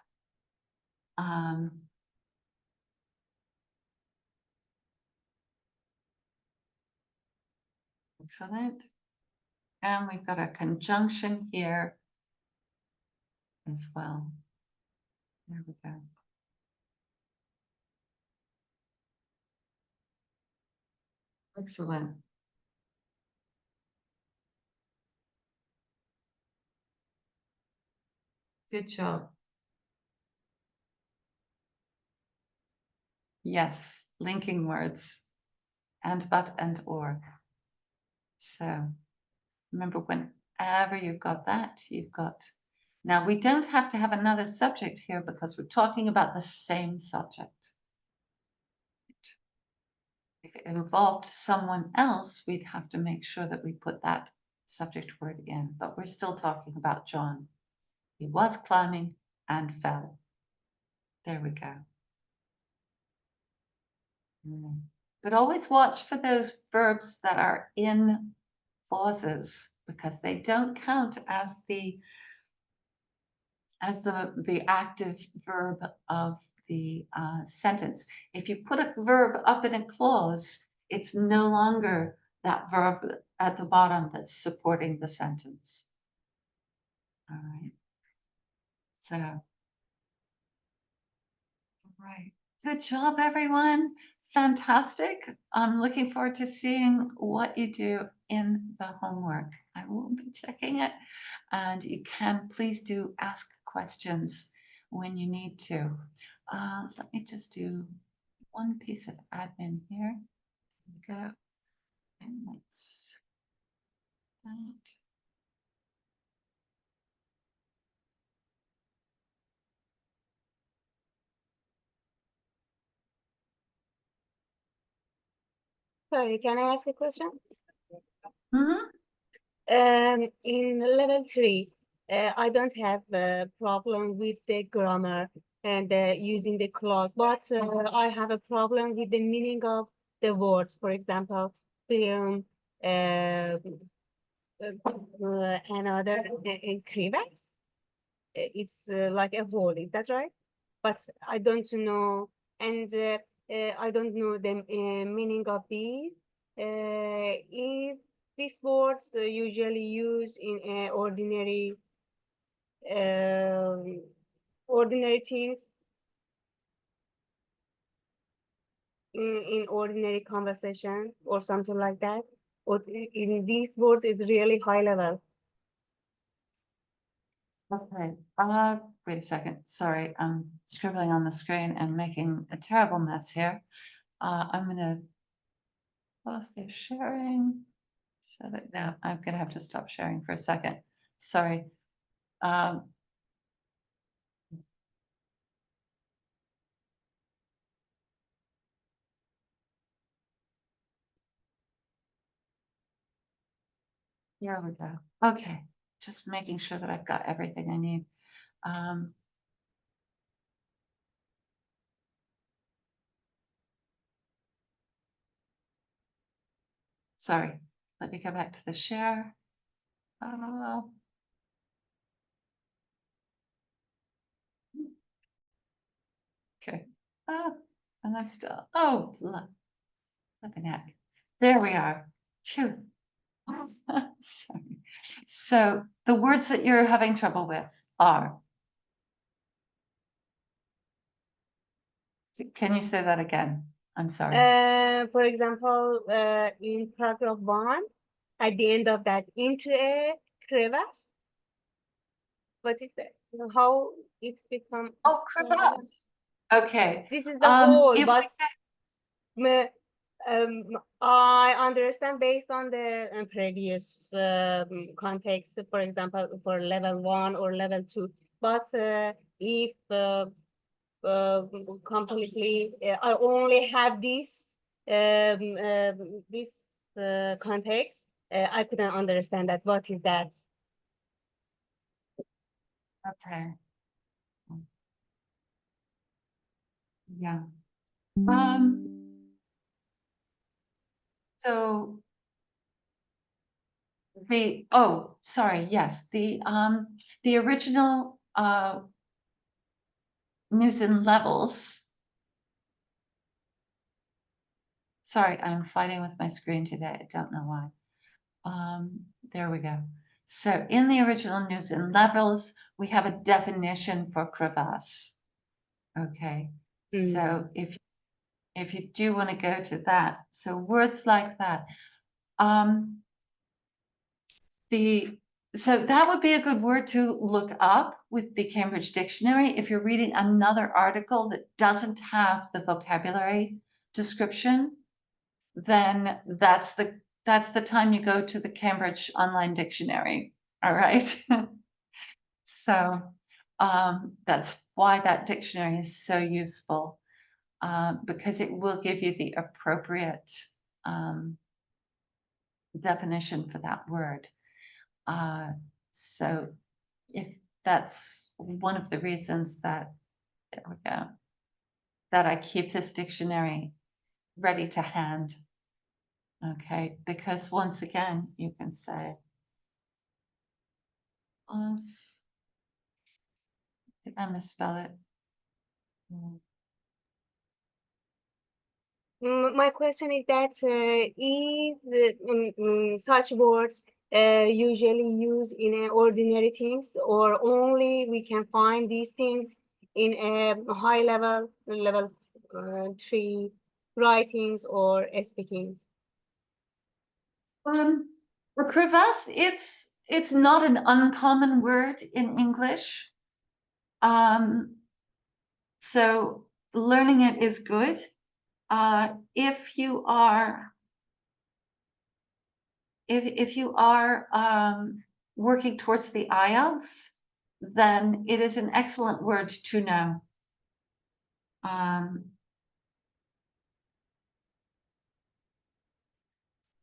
excellent. And we've got a conjunction here as well. There we go. Excellent. Good job. Yes, linking words and but and or. So remember, whenever you've got that, you've got. Now, we don't have to have another subject here because we're talking about the same subject. If it involved someone else, we'd have to make sure that we put that subject word in, but we're still talking about John. He was climbing and fell. There we go. But always watch for those verbs that are in clauses because they don't count as the active verb of the sentence. If you put a verb up in a clause, it's no longer that verb at the bottom that's supporting the sentence. All right. So, all right. Good job, everyone. Fantastic. I'm looking forward to seeing what you do in the homework. I will be checking it. And you can please do ask questions when you need to. Let me just do one piece of admin here. There we go. And that's that. Sorry, can I ask a question? Mhm. In level 3, I don't have a problem with the grammar and using the clause, but I have a problem with the meaning of the words. For example, film, another in crevasse. It's like a word, is that right? But I don't know, and I don't know the meaning of these. Is these words usually used in um, ordinary things in ordinary conversation or something like that? Or in these words is really high level. Okay, wait a second. Sorry, I'm scribbling on the screen and making a terrible mess here. I'm gonna close the sharing so that now I'm gonna have to stop sharing for a second. Sorry. Um, Here we go. Okay, just making sure that I've got everything I need. Um, Sorry, let me go back to the share. Oh, okay. Ah, and I'm still, oh, flipping heck. There we are. Phew. Sorry. So the words that you're having trouble with are, can you say that again? I'm sorry. For example, in paragraph 1, at the end of that, into a crevasse. What is that? How it's become? Oh, crevasse. Okay. This is the whole, If we but I understand based on the previous context, for example, for level 1 or level 2. But if completely, I only have this context, I couldn't understand that. What is that? okay. Yeah. So sorry, yes, the original news and levels. Sorry, I'm fighting with my screen today. I don't know why. There we go. So in the original news and levels, we have a definition for crevasse. Okay. So if you do want to go to that, so words like that, so that would be a good word to look up with the Cambridge Dictionary. If you're reading another article that doesn't have the vocabulary description, then that's the time you go to the Cambridge Online Dictionary. All right. So that's why that dictionary is so useful, because it will give you the appropriate definition for that word. So if that's one of the reasons that, there we go, that I keep this dictionary ready to hand. Okay, because once again, you can say, did I misspell it? My question is that if such words usually used in ordinary things, or only we can find these things in a high level 3 writings or speaking? For crevasse, it's not an uncommon word in English. So learning it is good. If you are working towards the IELTS, then it is an excellent word to know.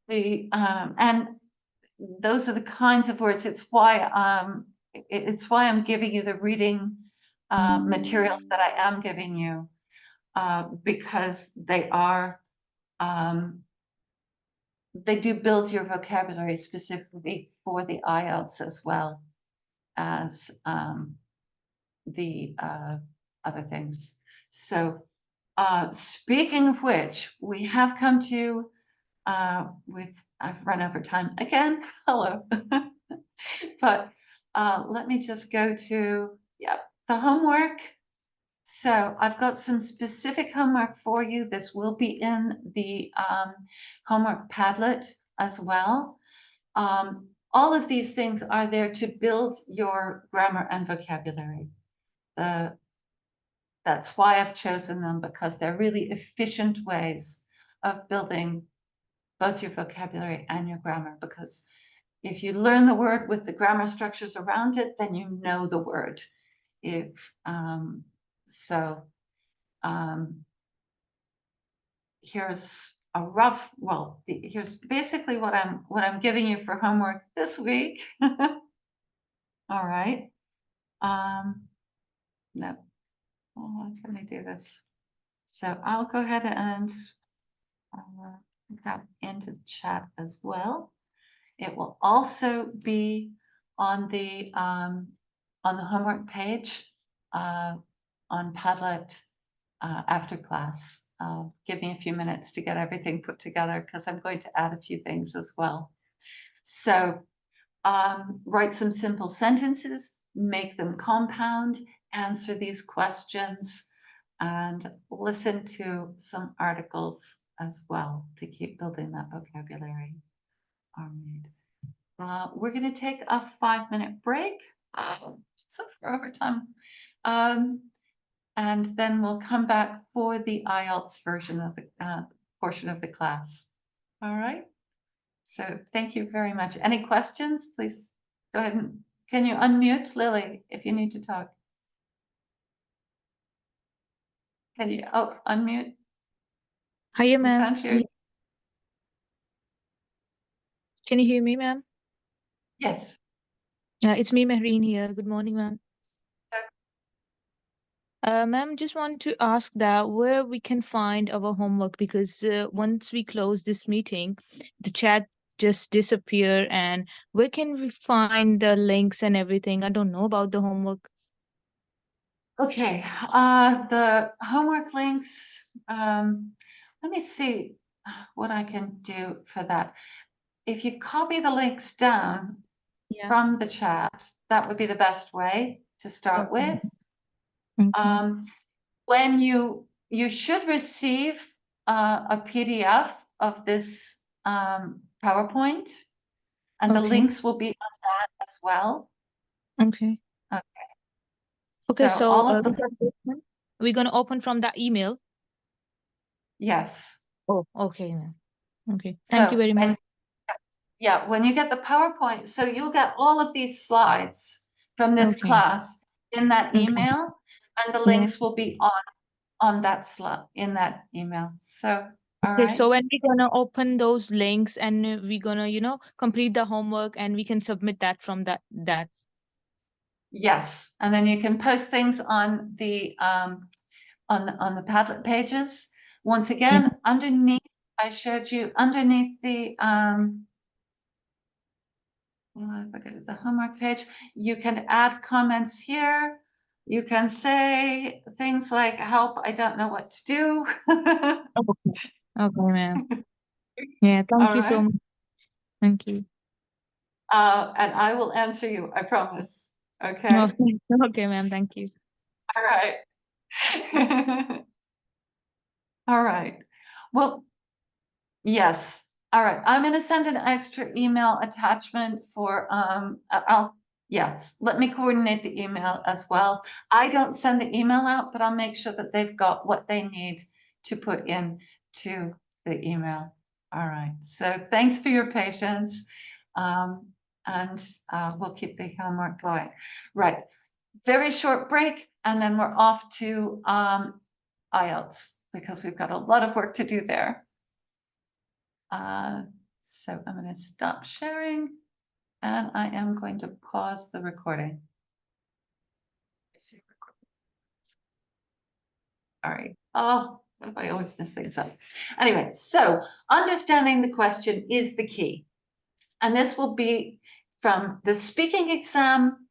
and those are the kinds of words. It's why I'm giving you the reading materials that I am giving you, because they do build your vocabulary specifically for the IELTS as well as the other things. So speaking of which, we have come to, I've run over time again. Hello. But let me just go to, the homework. So I've got some specific homework for you. This will be in the homework Padlet as well. All of these things are there to build your grammar and vocabulary. That's why I've chosen them, because they're really efficient ways of building both your vocabulary and your grammar. Because if you learn the word with the grammar structures around it, then you know the word. Here's a rough, here's basically what I'm giving you for homework this week. All right. No, how can I do this? So I'll go ahead and put that into the chat as well. It will also be on the homework page on Padlet after class. Give me a few minutes to get everything put together, because I'm going to add a few things as well. So write some simple sentences, make them compound, answer these questions, and listen to some articles as well to keep building that vocabulary. All right. We're going to take a 5-minute break. So for overtime. And then we'll come back for the IELTS version of the portion of the class. All right. So thank you very much. Any questions? Please go ahead and can you unmute Lily if you need to talk? Can you unmute? Hiya, ma'am. Can't hear you. Can you hear me, ma'am? Yes. It's me, Mehreen here. Good morning, ma'am. Ma'am, just want to ask that where we can find our homework, because once we close this meeting, the chat just disappear, and where can we find the links and everything? I don't know about the homework. Okay. The homework links. Let me see what I can do for that. If you copy the links down from the chat, that would be the best way to start with. Okay. When you should receive a PDF of this PowerPoint, and the links will be on that as well. Okay. Okay. So all of we're gonna open from that email. Yes. Oh, okay, ma'am. Okay. Thank you very much. Yeah, when you get the PowerPoint, so you'll get all of these slides from this class in that email, and the links will be on that slide in that email. So, all right. So when we're gonna open those links, and we're gonna, complete the homework, and we can submit that from that. Yes, and then you can post things on the Padlet pages. Once again, underneath, I showed you underneath the if I go to the homework page, you can add comments here. You can say things like, help, I don't know what to do. Okay, ma'am. Yeah, thank you so much. Thank you. And I will answer you, I promise. Okay. Okay, ma'am. Thank you. All right. All right. Well, yes. All right. I'm going to send an extra email attachment for, yes, let me coordinate the email as well. I don't send the email out, but I'll make sure that they've got what they need to put in to the email. All right. So thanks for your patience. And we'll keep the homework going. Right. Very short break, and then we're off to IELTS, because we've got a lot of work to do there. So I'm going to stop sharing and I am going to pause the recording. All right. Oh, I always mess things up. Anyway, so understanding the question is the key. And this will be from the speaking exam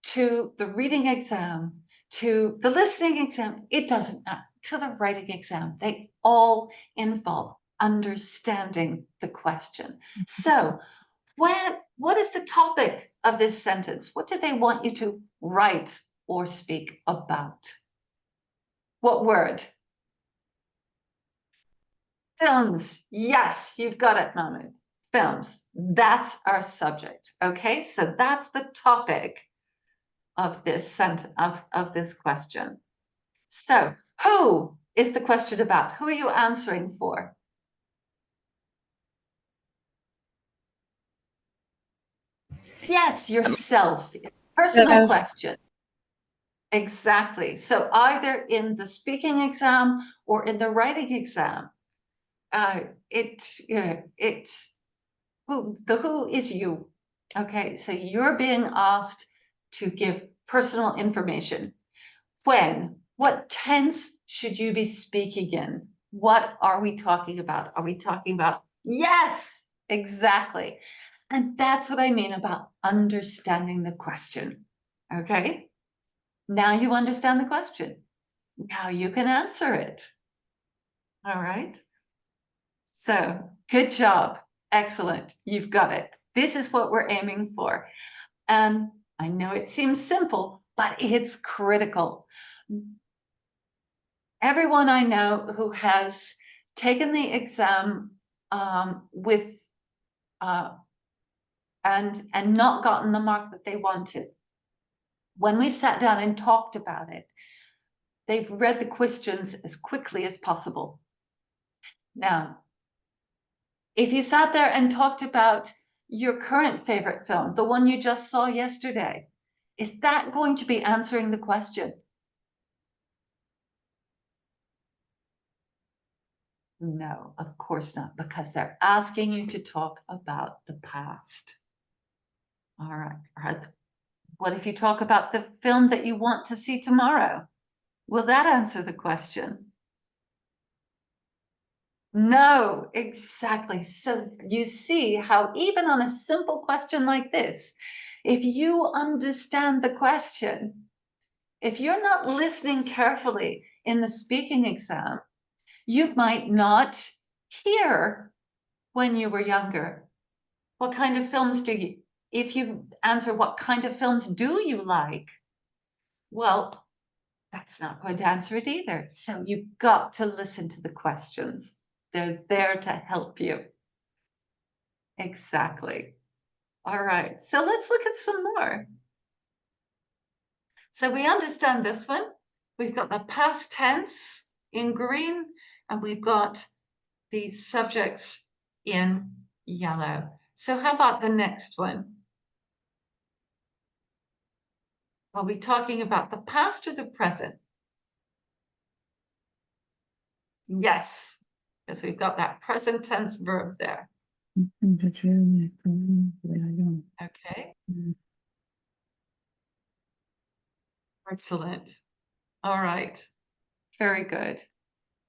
to the reading exam to the listening exam. It doesn't matter, to the writing exam. They all involve understanding the question. So what is the topic of this sentence? What do they want you to write or speak about? What word? Films. Yes, you've got it, Mahmoud. Films. That's our subject. Okay, so that's the topic of this sentence of this question. So, who is the question about? Who are you answering for? Yes, yourself. Personal question. Exactly. So either in the speaking exam or in the writing exam, who is you. Okay, so you're being asked to give personal information. When? What tense should you be speaking in? What are we talking about? Are we talking about? Yes, exactly. And that's what I mean about understanding the question. Okay, now you understand the question. Now you can answer it. All right. So good job. Excellent. You've got it. This is what we're aiming for. And I know it seems simple, but it's critical. Everyone I know who has taken the exam with and not gotten the mark that they wanted, when we've sat down and talked about it, they've read the questions as quickly as possible. Now, if you sat there and talked about your current favorite film, the one you just saw yesterday, is that going to be answering the question? No, of course not, because they're asking you to talk about the past. All right. What if you talk about the film that you want to see tomorrow? Will that answer the question? No, exactly. So you see how even on a simple question like this, if you understand the question, if you're not listening carefully in the speaking exam, you might not hear when you were younger. What kind of films do you, if you answer what kind of films do you like? Well, that's not going to answer it either. So you've got to listen to the questions. They're there to help you. Exactly. All right, so let's look at some more. So we understand this one. We've got the past tense in green, and we've got the subjects in yellow. So how about the next one? Are we talking about the past or the present? Yes, because we've got that present tense verb there. Okay. Excellent. All right. Very good.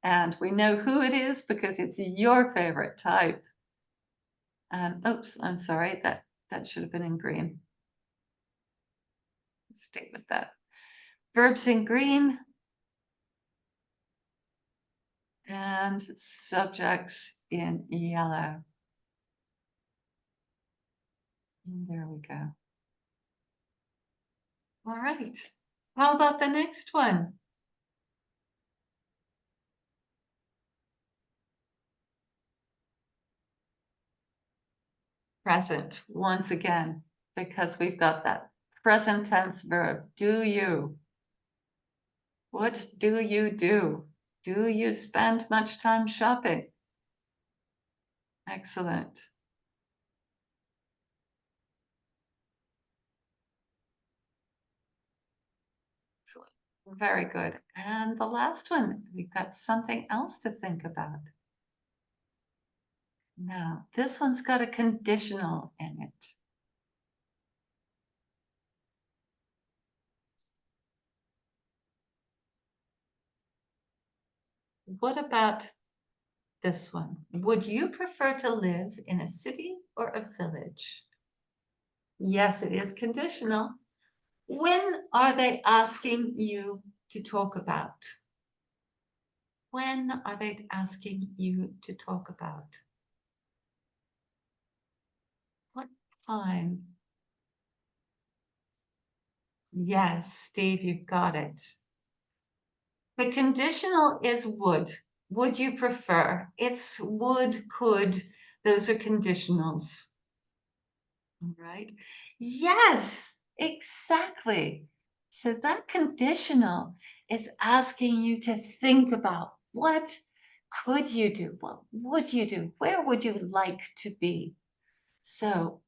And we know who it is because it's your favorite type. And oops, I'm sorry, that should have been in green. Stick with that. Verbs in green and subjects in yellow. And there we go. All right. How about the next one? Present, once again, because we've got that present tense verb. Do you? What do you do? Do you spend much time shopping? Excellent. Excellent. Very good. And the last one, we've got something else to think about. Now, this one's got a conditional in it. What about this one? Would you prefer to live in a city or a village? Yes, it is conditional. When are they asking you to talk about? When are they asking you to talk about? What time? Yes, Steve, you've got it. The conditional is would. Would you prefer? It's would, could. Those are conditionals. All right. Yes, exactly. So that conditional is asking you to think about what could you do? What would you do? Where would you like to be? So,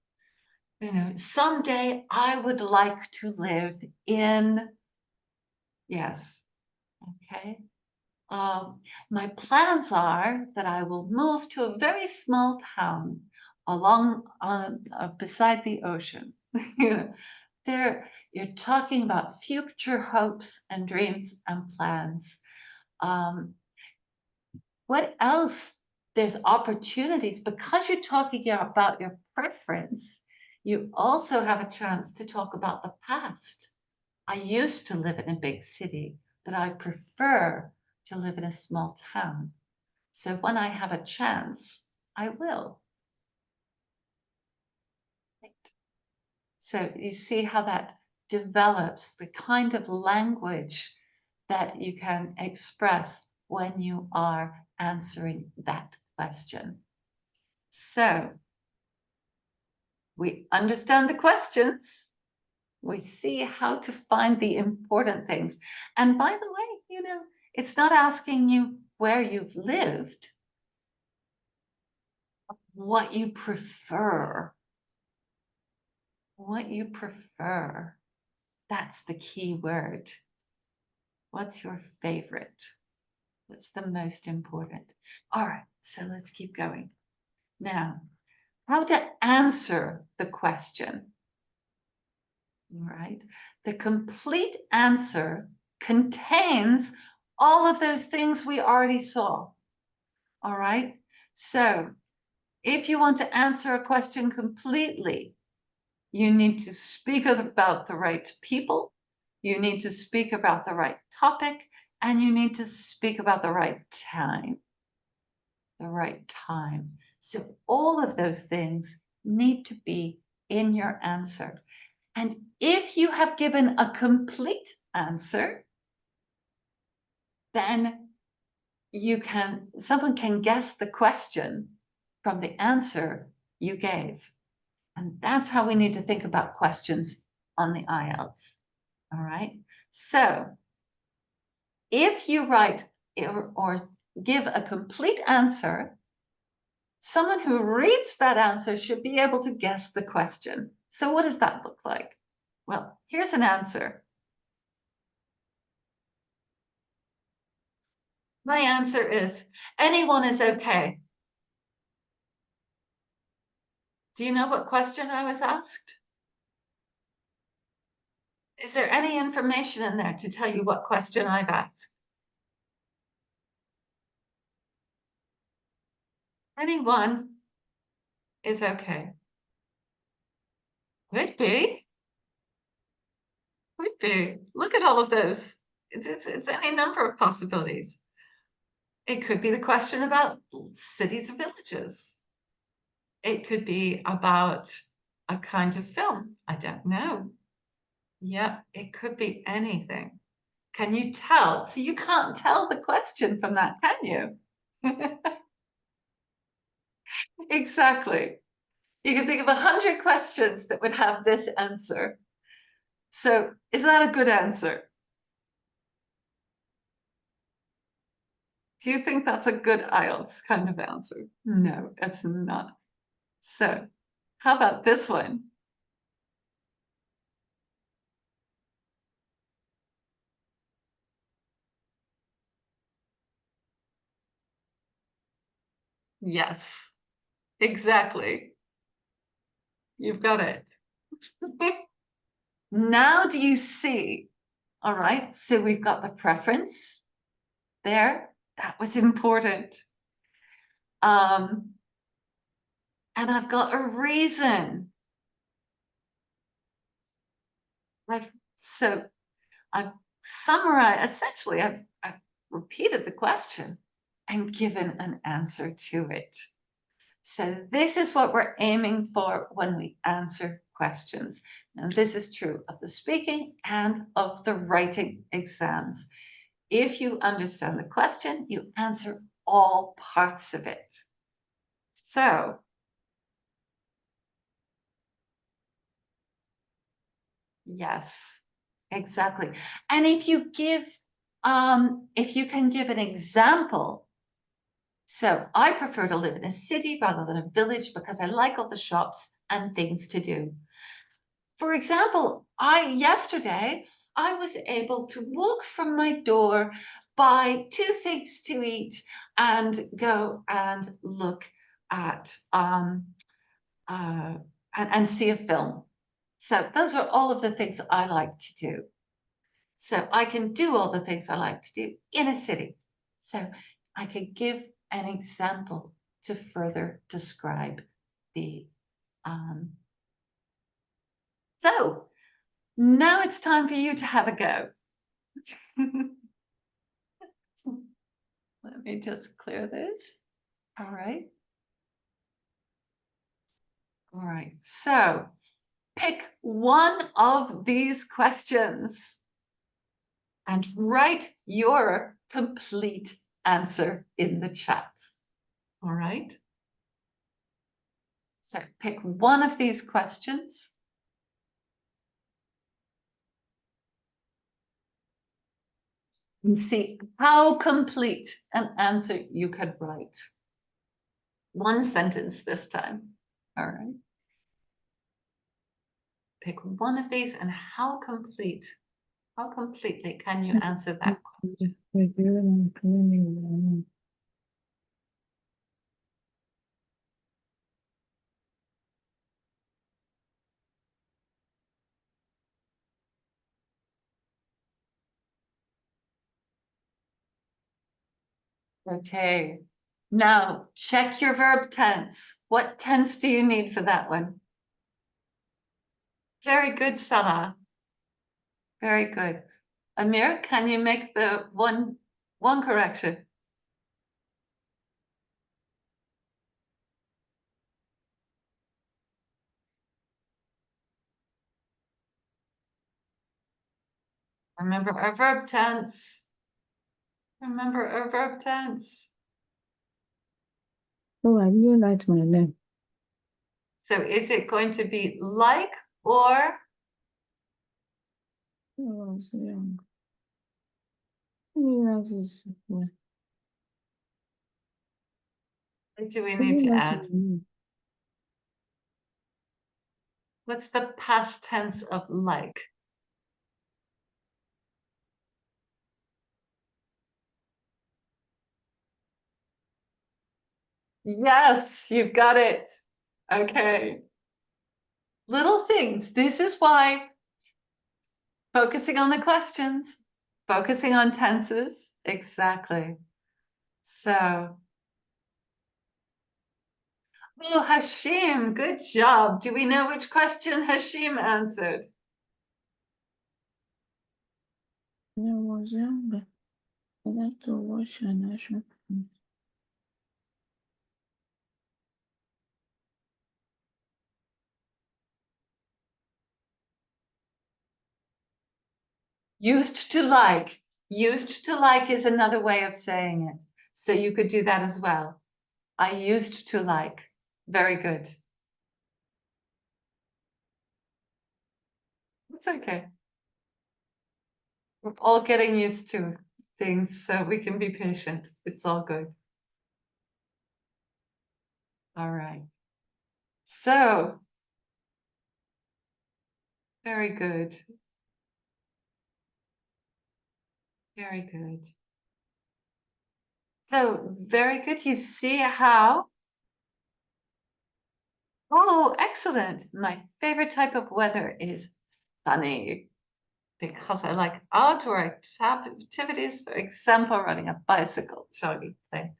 someday I would like to live in, yes, okay. My plans are that I will move to a very small town along beside the ocean. You know, you're talking about future hopes and dreams and plans. What else? There's opportunities because you're talking about your preference. You also have a chance to talk about the past. I used to live in a big city, but I prefer to live in a small town. So when I have a chance, I will. So you see how that develops the kind of language that you can express when you are answering that question. So we understand the questions. We see how to find the important things. And by the way, it's not asking you where you've lived, what you prefer. What you prefer. That's the key word. What's your favorite? What's the most important? All right, so let's keep going. Now, how to answer the question. All right, the complete answer contains all of those things we already saw. All right, so if you want to answer a question completely, you need to speak about the right people, you need to speak about the right topic, and you need to speak about the right time. The right time. So all of those things need to be in your answer. And if you have given a complete answer, then someone can guess the question from the answer you gave. And that's how we need to think about questions on the IELTS. All right. So if you write or give a complete answer, someone who reads that answer should be able to guess the question. So what does that look like? Well, here's an answer. My answer is anyone is okay. Do you know what question I was asked? Is there any information in there to tell you what question I've asked? Anyone is okay. Could be. Could be. Look at all of those. It's any number of possibilities. It could be the question about cities or villages. It could be about a kind of film. I don't know. Yeah, it could be anything. Can you tell? So you can't tell the question from that, can you? Exactly. You can think of 100 questions that would have this answer. So is that a good answer? Do you think that's a good IELTS kind of answer? No, it's not. So how about this one? Yes, Exactly. You've got it. Now do you see? All right, so we've got the preference there. That was important. And I've got a reason. So I've summarized, essentially, I've repeated the question and given an answer to it. So this is what we're aiming for when we answer questions. And this is true of the speaking and of the writing exams. If you understand the question, you answer all parts of it. So yes, exactly. And if you can give an example. So I prefer to live in a city rather than a village because I like all the shops and things to do. For example, yesterday I was able to walk from my door, buy 2 things to eat, and go and look at and see a film. So those are all of the things I like to do. So I can do all the things I like to do in a city. So I could give an example to further describe the. So now it's time for you to have a go. Let me just clear this. All right. All right. So pick one of these questions and write your complete answer in the chat. All right. So pick one of these questions. And see how complete an answer you could write. One sentence this time. All right. Pick one of these and how completely can you answer that question? Okay. Now check your verb tense. What tense do you need for that one? Very good, Salah. Very good. Amir, can you make the one correction? Remember our verb tense. Remember our verb tense. Oh, I didn't write my name. So is it going to be like or? I was young. That is, What do we I need didn't to write add? my name. What's the past tense of like? Yes, you've got it. Okay. Little things. This is why focusing on the questions, focusing on tenses. Exactly. So, oh, Hashim, good job. Do we know which question Hashim answered? When I was younger, I like to watch a national. Used to like. Used to like is another way of saying it. So you could do that as well. I used to like. Very good. It's okay. We're all getting used to things, so we can be patient. It's all good. All right. So, very good. Very good. So, very good. You see how Oh, excellent. My favorite type of weather is sunny because I like outdoor activities, for example, riding a bicycle, jogging, playing.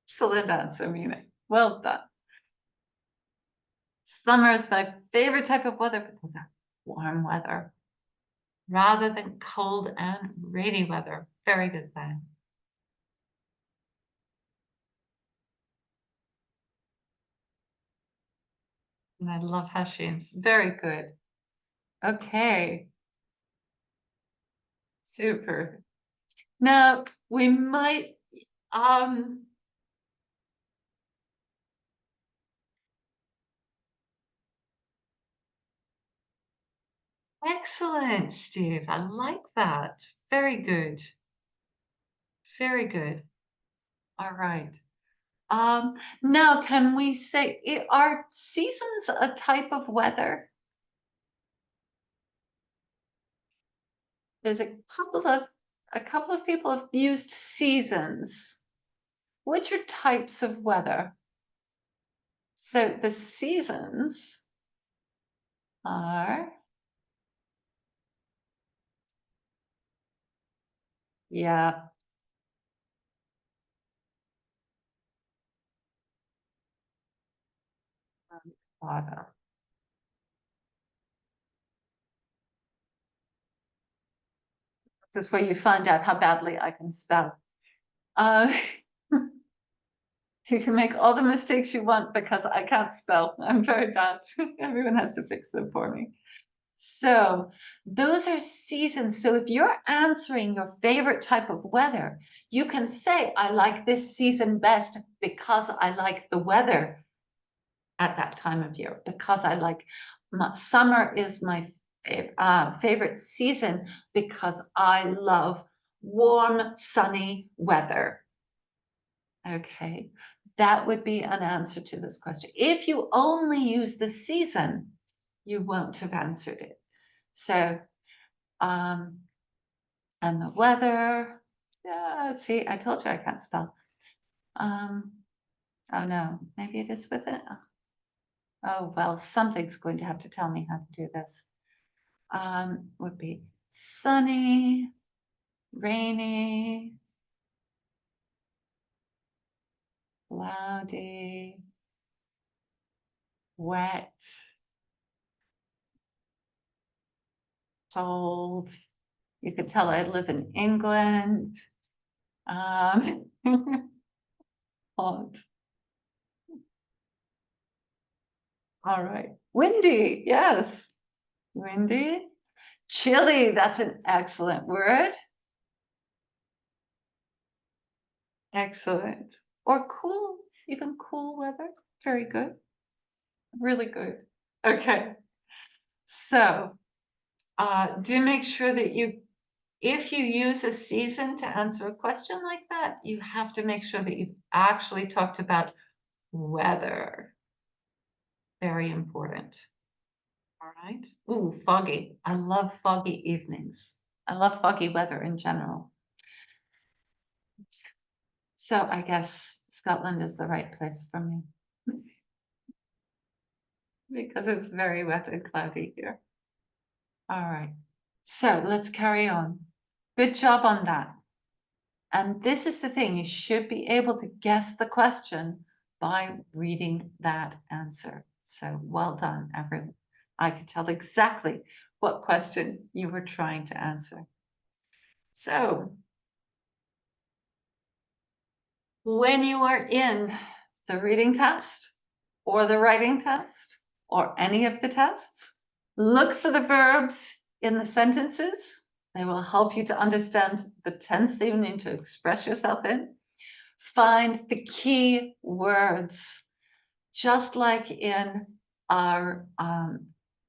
Excellent answer, Mina. Well done. Summer is my favorite type of weather because of warm weather rather than cold and rainy weather. Very good then. And I love Hashim's. Very good. Okay. Super. Now we might excellent, Steve. I like that. Very good. Very good. All right. Now can we say are seasons a type of weather? There's a couple of people have used seasons. Which are types of weather? So the seasons are, yeah. Autumn. This is where you find out how badly I can spell. You can make all the mistakes you want because I can't spell. I'm very bad. Everyone has to fix them for me. So those are seasons. So if you're answering your favorite type of weather, you can say, I like this season best because I like the weather at that time of year, because I like summer is my favorite season because I love warm, sunny weather. Okay, that would be an answer to this question. If you only use the season, you won't have answered it. So, and the weather, yeah, see, I told you I can't spell. Oh no, maybe it is with it. Oh, well, something's going to have to tell me how to do this. Would be sunny, rainy, cloudy, wet, cold. You could tell I live in England. Hot. All right. Windy, yes. Windy. Chilly, that's an excellent word. Excellent. Or cool, even cool weather. Very good. Really good. Okay. So do make sure that if you use a season to answer a question like that, you have to make sure that you've actually talked about weather. Very important. All right. Ooh, foggy. I love foggy evenings. I love foggy weather in general. So I guess Scotland is the right place for me. Because it's very wet and cloudy here. All right. So let's carry on. Good job on that. And this is the thing, you should be able to guess the question by reading that answer. So well done, everyone. I could tell exactly what question you were trying to answer. So when you are in the reading test or the writing test or any of the tests, look for the verbs in the sentences. They will help you to understand the tense that you need to express yourself in. Find the key words, just like in our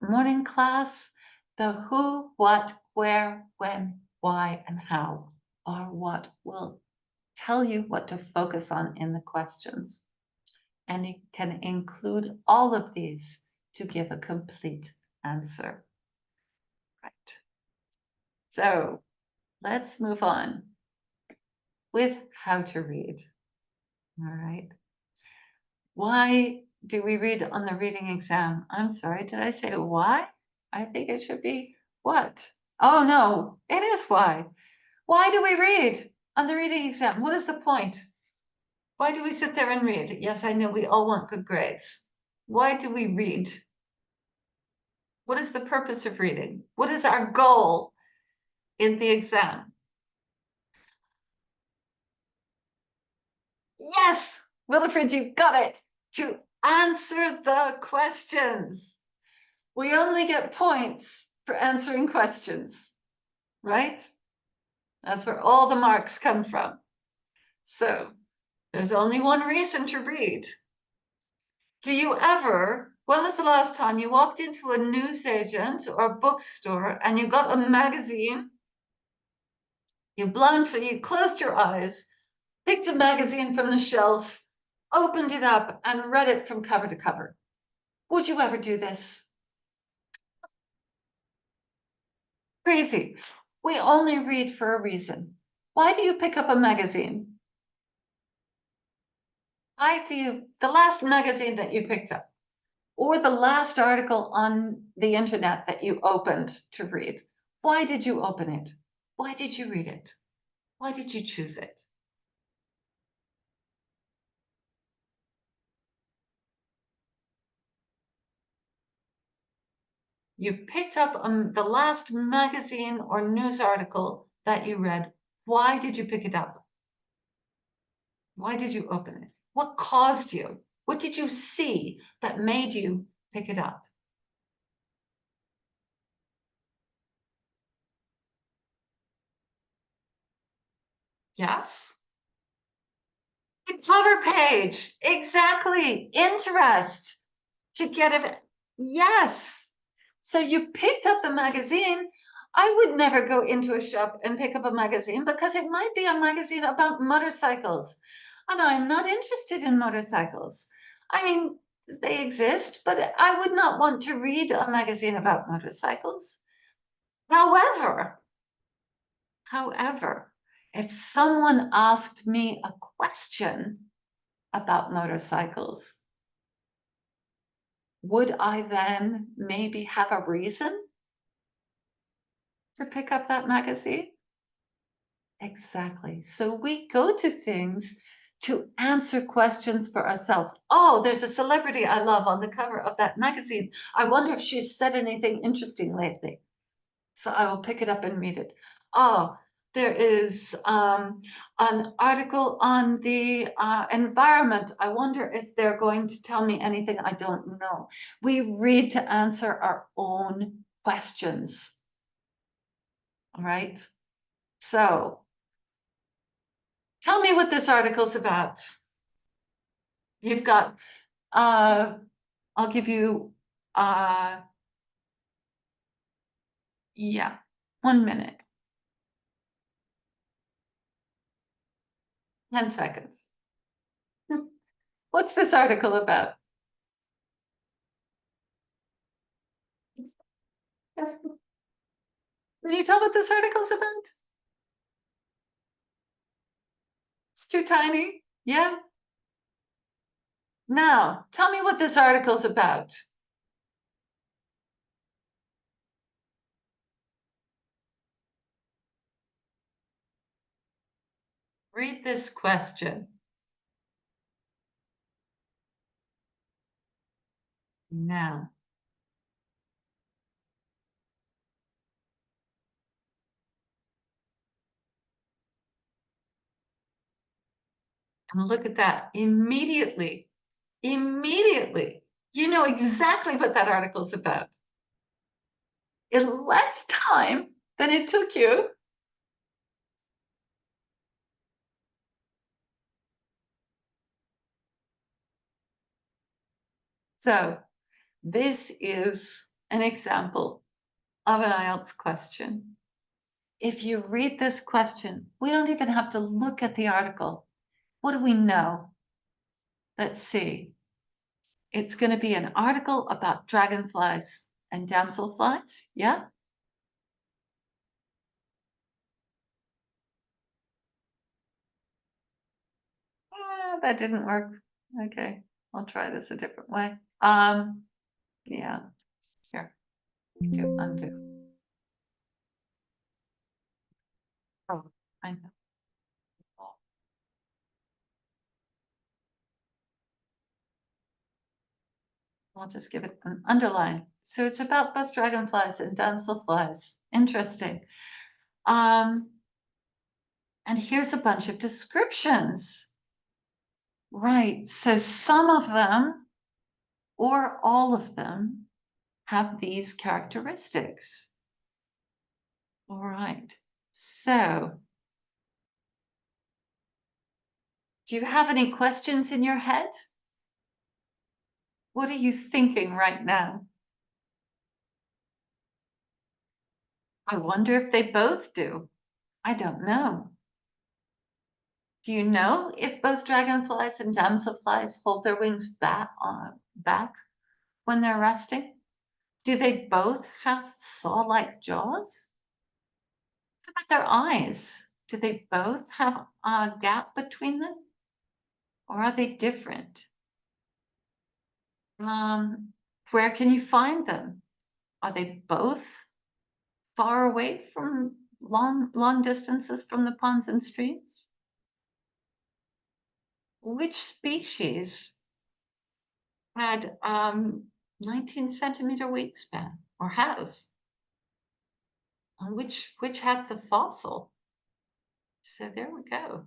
morning class, the who, what, where, when, why, and how are what will tell you what to focus on in the questions. And you can include all of these to give a complete answer. Right. So let's move on with how to read. All right. Why do we read on the reading exam? I'm sorry, did I say why? I think it should be what? Oh no, it is why. Why do we read on the reading exam? What is the point? Why do we sit there and read? Yes, I know we all want good grades. Why do we read? What is the purpose of reading? What is our goal in the exam? Yes, Wilfred, you got it. To answer the questions. We only get points for answering questions, right? That's where all the marks come from. So there's only one reason to read. When was the last time you walked into a newsagent or a bookstore and you got a magazine? You closed your eyes, picked a magazine from the shelf, opened it up and read it from cover to cover. Would you ever do this? Crazy. We only read for a reason. Why do you pick up a magazine? The last magazine that you picked up, or the last article on the internet that you opened to read, why did you open it? Why did you read it? Why did you choose it? You picked up the last magazine or news article that you read. Why did you pick it up? Why did you open it? What caused you? What did you see that made you pick it up? Yes? The cover page, exactly. Interest to get it. Yes. So you picked up the magazine. I would never go into a shop and pick up a magazine because it might be a magazine about motorcycles. And I'm not interested in motorcycles. I mean, they exist, but I would not want to read a magazine about motorcycles. However, if someone asked me a question about motorcycles, would I then maybe have a reason to pick up that magazine? Exactly. So we go to things to answer questions for ourselves. Oh, there's a celebrity I love on the cover of that magazine. I wonder if she's said anything interesting lately. So I will pick it up and read it. Oh, there is an article on the environment. I wonder if they're going to tell me anything I don't know. We read to answer our own questions. All right. So tell me what this article's about. You've got, I'll give you, yeah, 1 minute. 10 seconds. What's this article about? Can you tell what this article's about? It's too tiny. Yeah. Now, tell me what this article's about. Read this question. Now. And look at that. Immediately, you know exactly what that article's about. In less time than it took you. So this is an example of an IELTS question. If you read this question, we don't even have to look at the article. What do we know? Let's see. It's going to be an article about dragonflies and damselflies. Yeah. That didn't work. Okay. I'll try this a different way. Yeah, here, do undo. Oh, I know. I'll just give it an underline. So it's about both dragonflies and damselflies. Interesting. And here's a bunch of descriptions. Right, so some of them, or all of them, have these characteristics. All right, so do you have any questions in your head? What are you thinking right now? I wonder if they both do. I don't know. Do you know if both dragonflies and damselflies hold their wings back when they're resting? Do they both have saw-like jaws? How about their eyes? Do they both have a gap between them? Or are they different? Where can you find them? Are they both far away from long distances from the ponds and streams? Which species had 19-centimeter wingspan, or has? Which had the fossil? So there we go.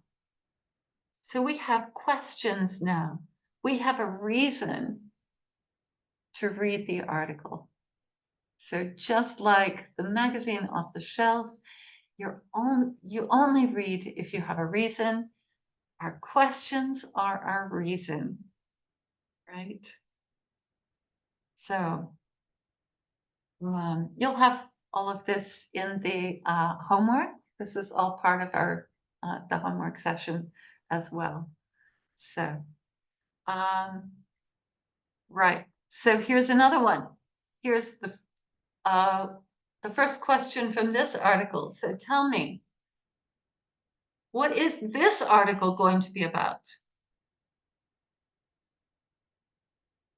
So we have questions now. We have a reason to read the article. So just like the magazine off the shelf, you only read if you have a reason. Our questions are our reason, right? So you'll have all of this in the homework. This is all part of our the homework session as well. So, right. So here's another one. Here's the first question from this article. So tell me, what is this article going to be about?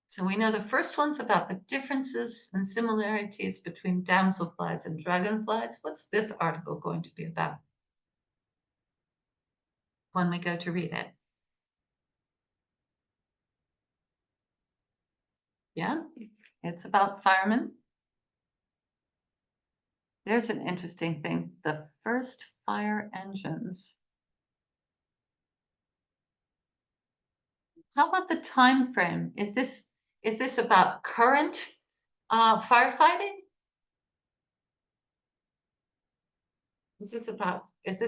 So we know the first one's about the differences and similarities between damselflies and dragonflies. What's this article going to be about when we go to read it? Yeah, it's about firemen. There's an interesting thing. The first fire engines. How about the time frame? Is this about current firefighting? Is this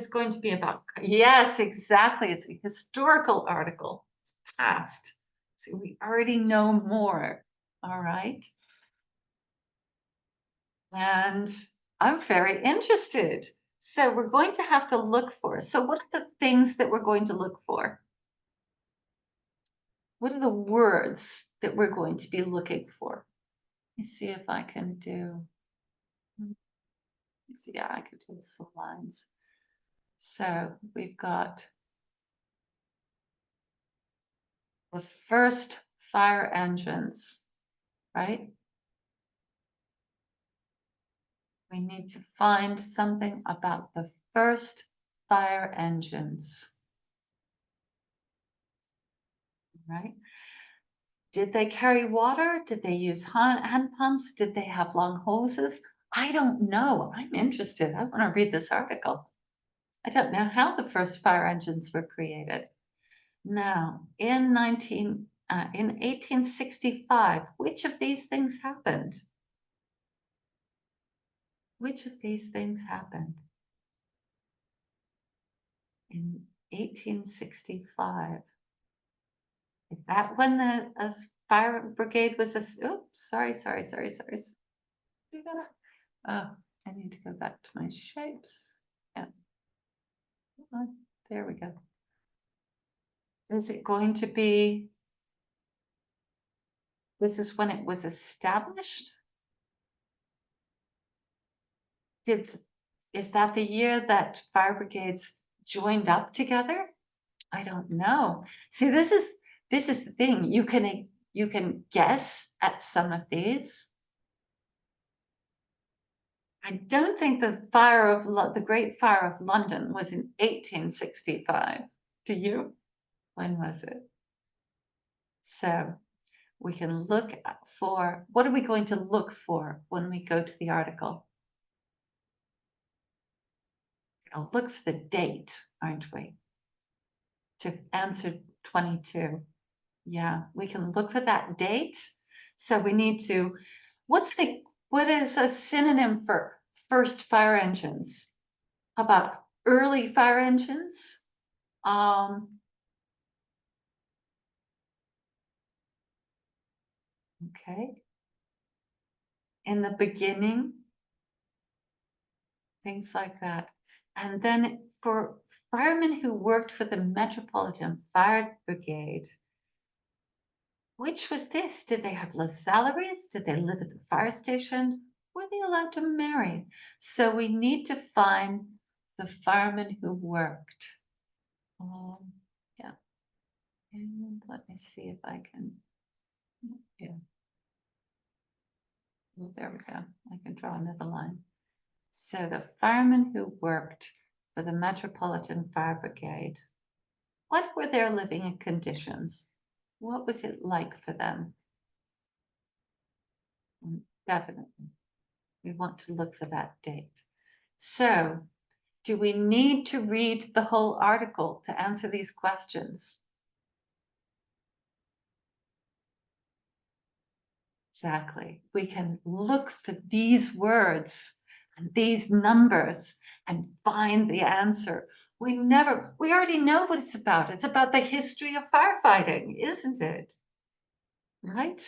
going to be about? Yes, exactly. It's a historical article. It's past. So we already know more. All right. And I'm very interested. So we're going to have to look for. So what are the things that we're going to look for? What are the words that we're going to be looking for? Let me see if I can do. Yeah, I could do some lines. So we've got the first fire engines, right? We need to find something about the first fire engines, right? Did they carry water? Did they use hand pumps? Did they have long hoses? I don't know. I'm interested. I want to read this article. I don't know how the first fire engines were created. Now, in 1865, which of these things happened? Which of these things happened? In 1865. Is that when the fire brigade was oops, sorry. Oh, I need to go back to my shapes. Yeah. There we go. Is it going to be, this is when it was established? Is that the year that fire brigades joined up together? I don't know. See, this this is the thing, you can guess at some of these. I don't think the Great Fire of London was in 1865. Do you? When was it? So we can look for, what are we going to look for when we go to the article? I'll look for the date, aren't we? To answer 22. Yeah, we can look for that date. So we need to, what is a synonym for first fire engines? How about early fire engines? Okay. In the beginning, things like that. And then for firemen who worked for the Metropolitan Fire Brigade, which was this? Did they have low salaries? Did they live at the fire station? Were they allowed to marry? So we need to find the firemen who worked. Yeah. And let me see if I can, yeah. Oh, there we go. I can draw another line. So the firemen who worked for the Metropolitan Fire Brigade, what were their living conditions? What was it like for them? Definitely. We want to look for that date. So, do we need to read the whole article to answer these questions? Exactly. We can look for these words and these numbers and find the answer. We already know what it's about. It's about the history of firefighting, isn't it? Right?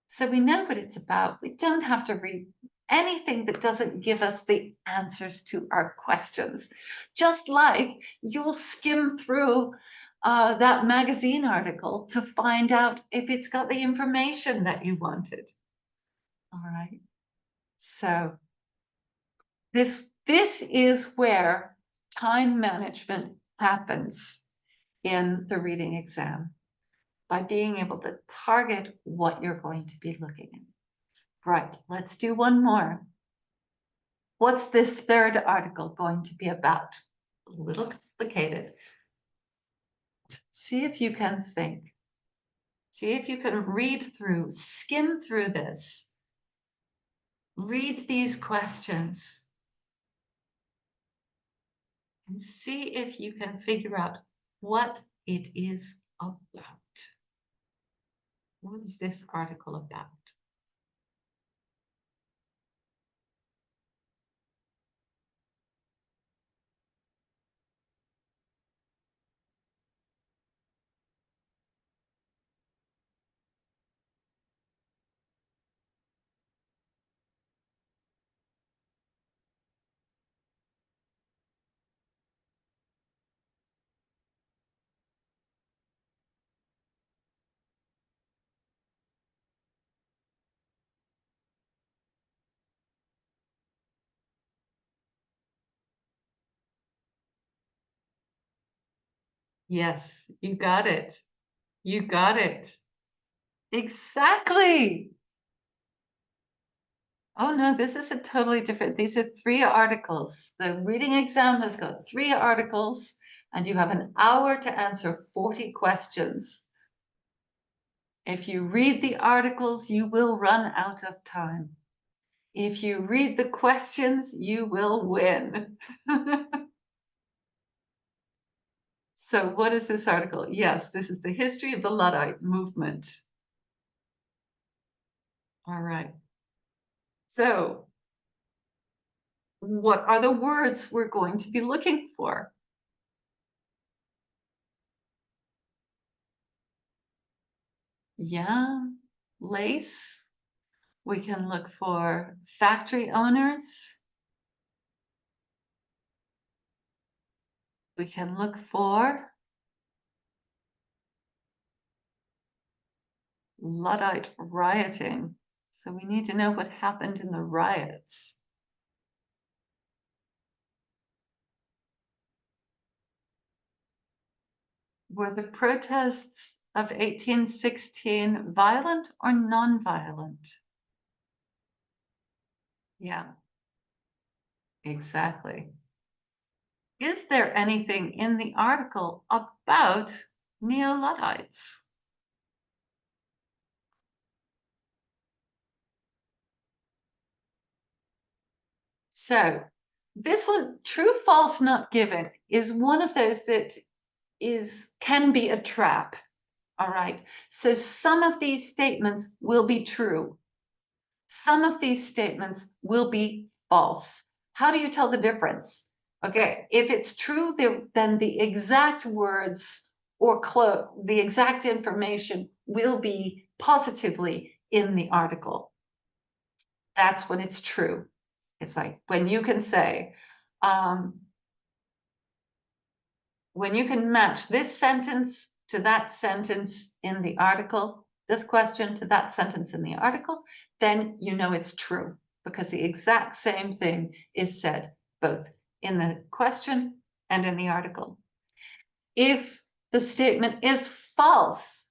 So we know what it's about. We don't have to read anything that doesn't give us the answers to our questions. Just like you'll skim through that magazine article to find out if it's got the information that you wanted. All right. So this is where time management happens in the reading exam, by being able to target what you're going to be looking at. Right, let's do one more. What's this third article going to be about? A little complicated. See if you can think. See if you can read through, skim through this. Read these questions. And see if you can figure out what it is about. What is this article about? Yes, you got it. You got it. Exactly. Oh no, this is a totally different, these are 3 articles. The reading exam has got 3 articles and you have an hour to answer 40 questions. If you read the articles, you will run out of time. If you read the questions, you will win. So what is this article? Yes, this is the history of the Luddite movement. All right. So what are the words we're going to be looking for? Yeah, lace. We can look for factory owners. We can look for Luddite rioting. So we need to know what happened in the riots. Were the protests of 1816 violent or non-violent? Yeah, exactly. Is there anything in the article about Neo-Luddites? So this one, true, false, not given, is one of those that can be a trap. All right. So some of these statements will be true. Some of these statements will be false. How do you tell the difference? Okay, if it's true, then the exact words or the exact information will be positively in the article. That's when it's true. It's like when you can say, when you can match this sentence to that sentence in the article, this question to that sentence in the article, then you know it's true because the exact same thing is said both in the question and in the article. If the statement is false,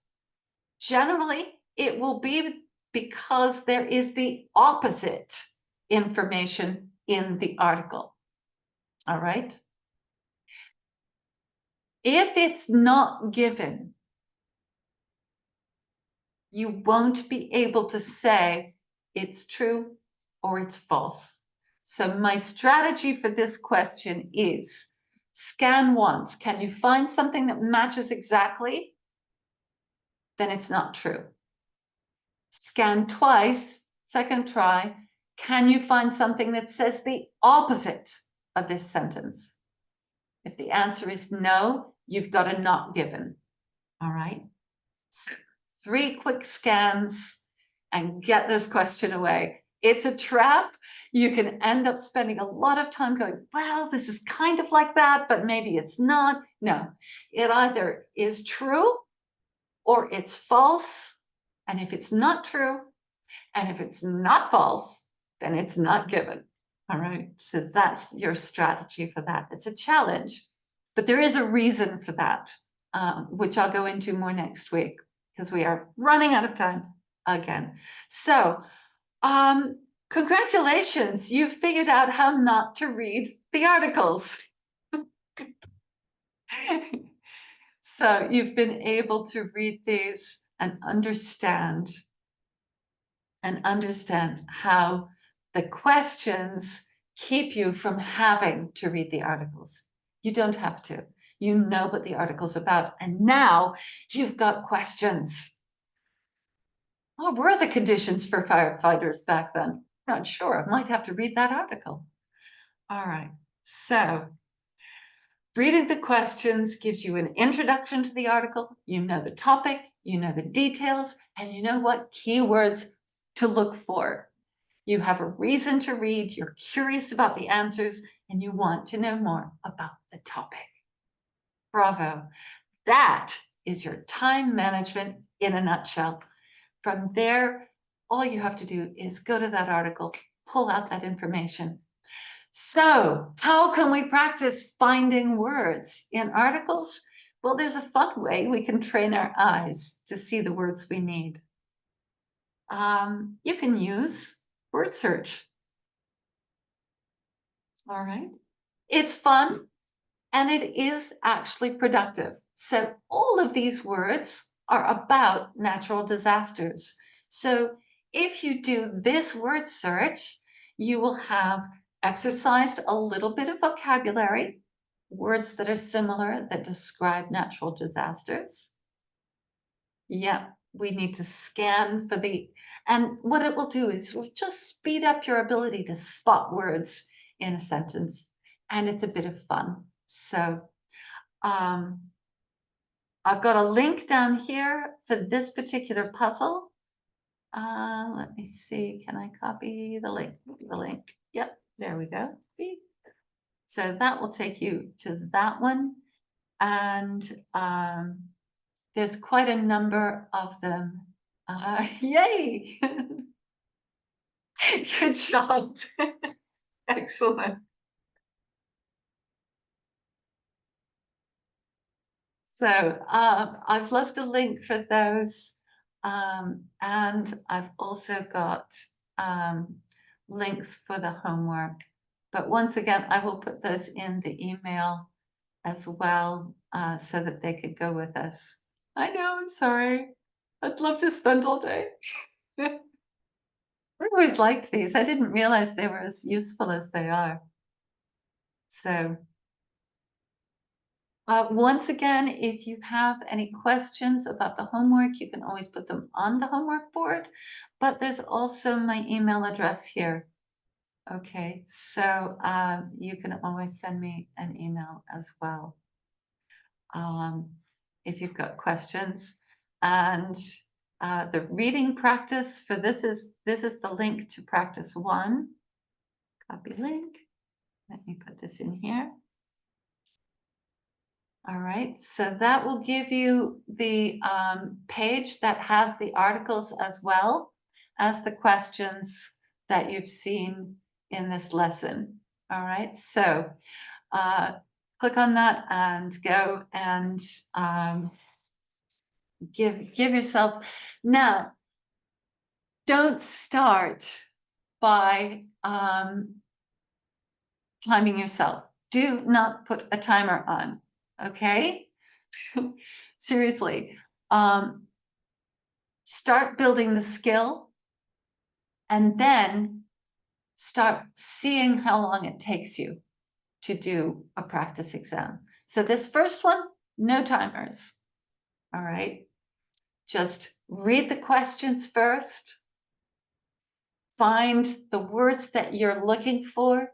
generally it will be because there is the opposite information in the article. All right? If it's not given, you won't be able to say it's true or it's false. So my strategy for this question is scan once. Can you find something that matches exactly? Then it's not true. Scan twice, second try. Can you find something that says the opposite of this sentence? If the answer is no, you've got a not given. All right. So 3 quick scans and get this question away. It's a trap. You can end up spending a lot of time going, well, this is kind of like that, but maybe it's not. No, it either is true or it's false. And if it's not true, and if it's not false, then it's not given. All right. So that's your strategy for that. It's a challenge, but there is a reason for that, which I'll go into more next week because we are running out of time again. So, congratulations, you've figured out how not to read the articles. So you've been able to read these and understand how the questions keep you from having to read the articles. You don't have to. You know what the article's about. And now you've got questions. What were the conditions for firefighters back then? Not sure. I might have to read that article. All right. So reading the questions gives you an introduction to the article. You know the topic, you know the details, and you know what keywords to look for. You have a reason to read, you're curious about the answers, and you want to know more about the topic. Bravo. That is your time management in a nutshell. From there, all you have to do is go to that article, pull out that information. So, how can we practice finding words in articles? Well, there's a fun way we can train our eyes to see the words we need. You can use word search. All right. It's fun and it is actually productive. So all of these words are about natural disasters. So if you do this word search, you will have exercised a little bit of vocabulary, words that are similar that describe natural disasters. Yeah, we need to scan for and what it will do is it will just speed up your ability to spot words in a sentence, and it's a bit of fun. So I've got a link down here for this particular puzzle. Let me see, can I copy the link? Yep, there we go. So that will take you to that one. And there's quite a number of them. Yay! Good job. Excellent. So I've left a link for those. And I've also got links for the homework. But once again, I will put those in the email as well, so that they could go with us. I know, I'm sorry. I'd love to spend all day. I always liked these. I didn't realize they were as useful as they are. So once again, if you have any questions about the homework, you can always put them on the homework board, but there's also my email address here. Okay, so you can always send me an email as well if you've got questions. And the reading practice for this is the link to practice 1. Copy link. Let me put this in here. All right, so that will give you the page that has the articles as well as the questions that you've seen in this lesson. All right, so click on that and go and give yourself. Now, don't start by timing yourself. Do not put a timer on, okay? Seriously, start building the skill and then start seeing how long it takes you to do a practice exam. So this first one, no timers, all right? Just read the questions first, find the words that you're looking for,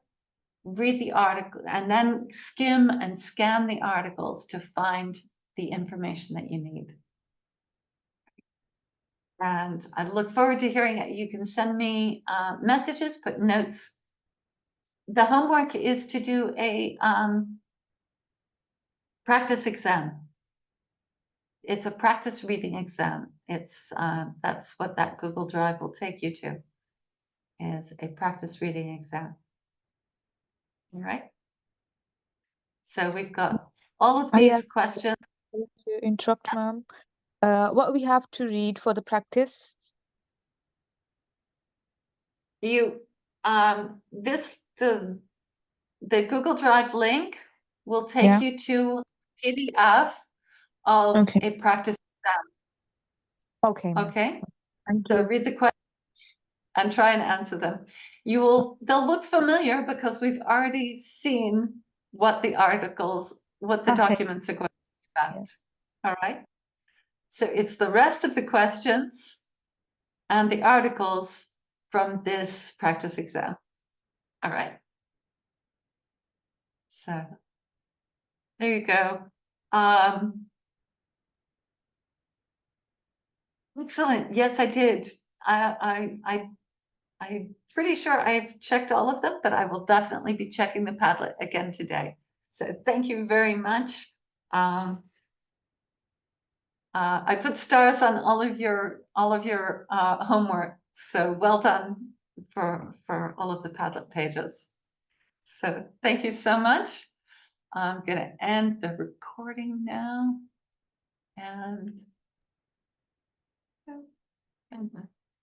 read the article, and then skim and scan the articles to find the information that you need. And I look forward to hearing it. You can send me messages, put notes. The homework is to do a practice exam. It's a practice reading exam. It's that's what that Google Drive will take you to, is a practice reading exam. All right. So we've got all of these questions. To interrupt, ma'am. What we have to read for the practice? You the Google Drive link will take you to PDF of Okay. a practice exam. Okay, ma'am. Okay. Thank So you. read the questions and try and answer them. They'll look familiar because we've already seen what the articles, what the Okay. documents are going to be about. All right. So it's the rest of the questions and the articles from this practice exam. All right. So there you go. Excellent. Yes, I did. I'm pretty sure I've checked all of them, but I will definitely be checking the Padlet again today. So thank you very much. I put stars on all of your homework. So well done for all of the Padlet pages. So thank you so much. I'm going to end the recording now. And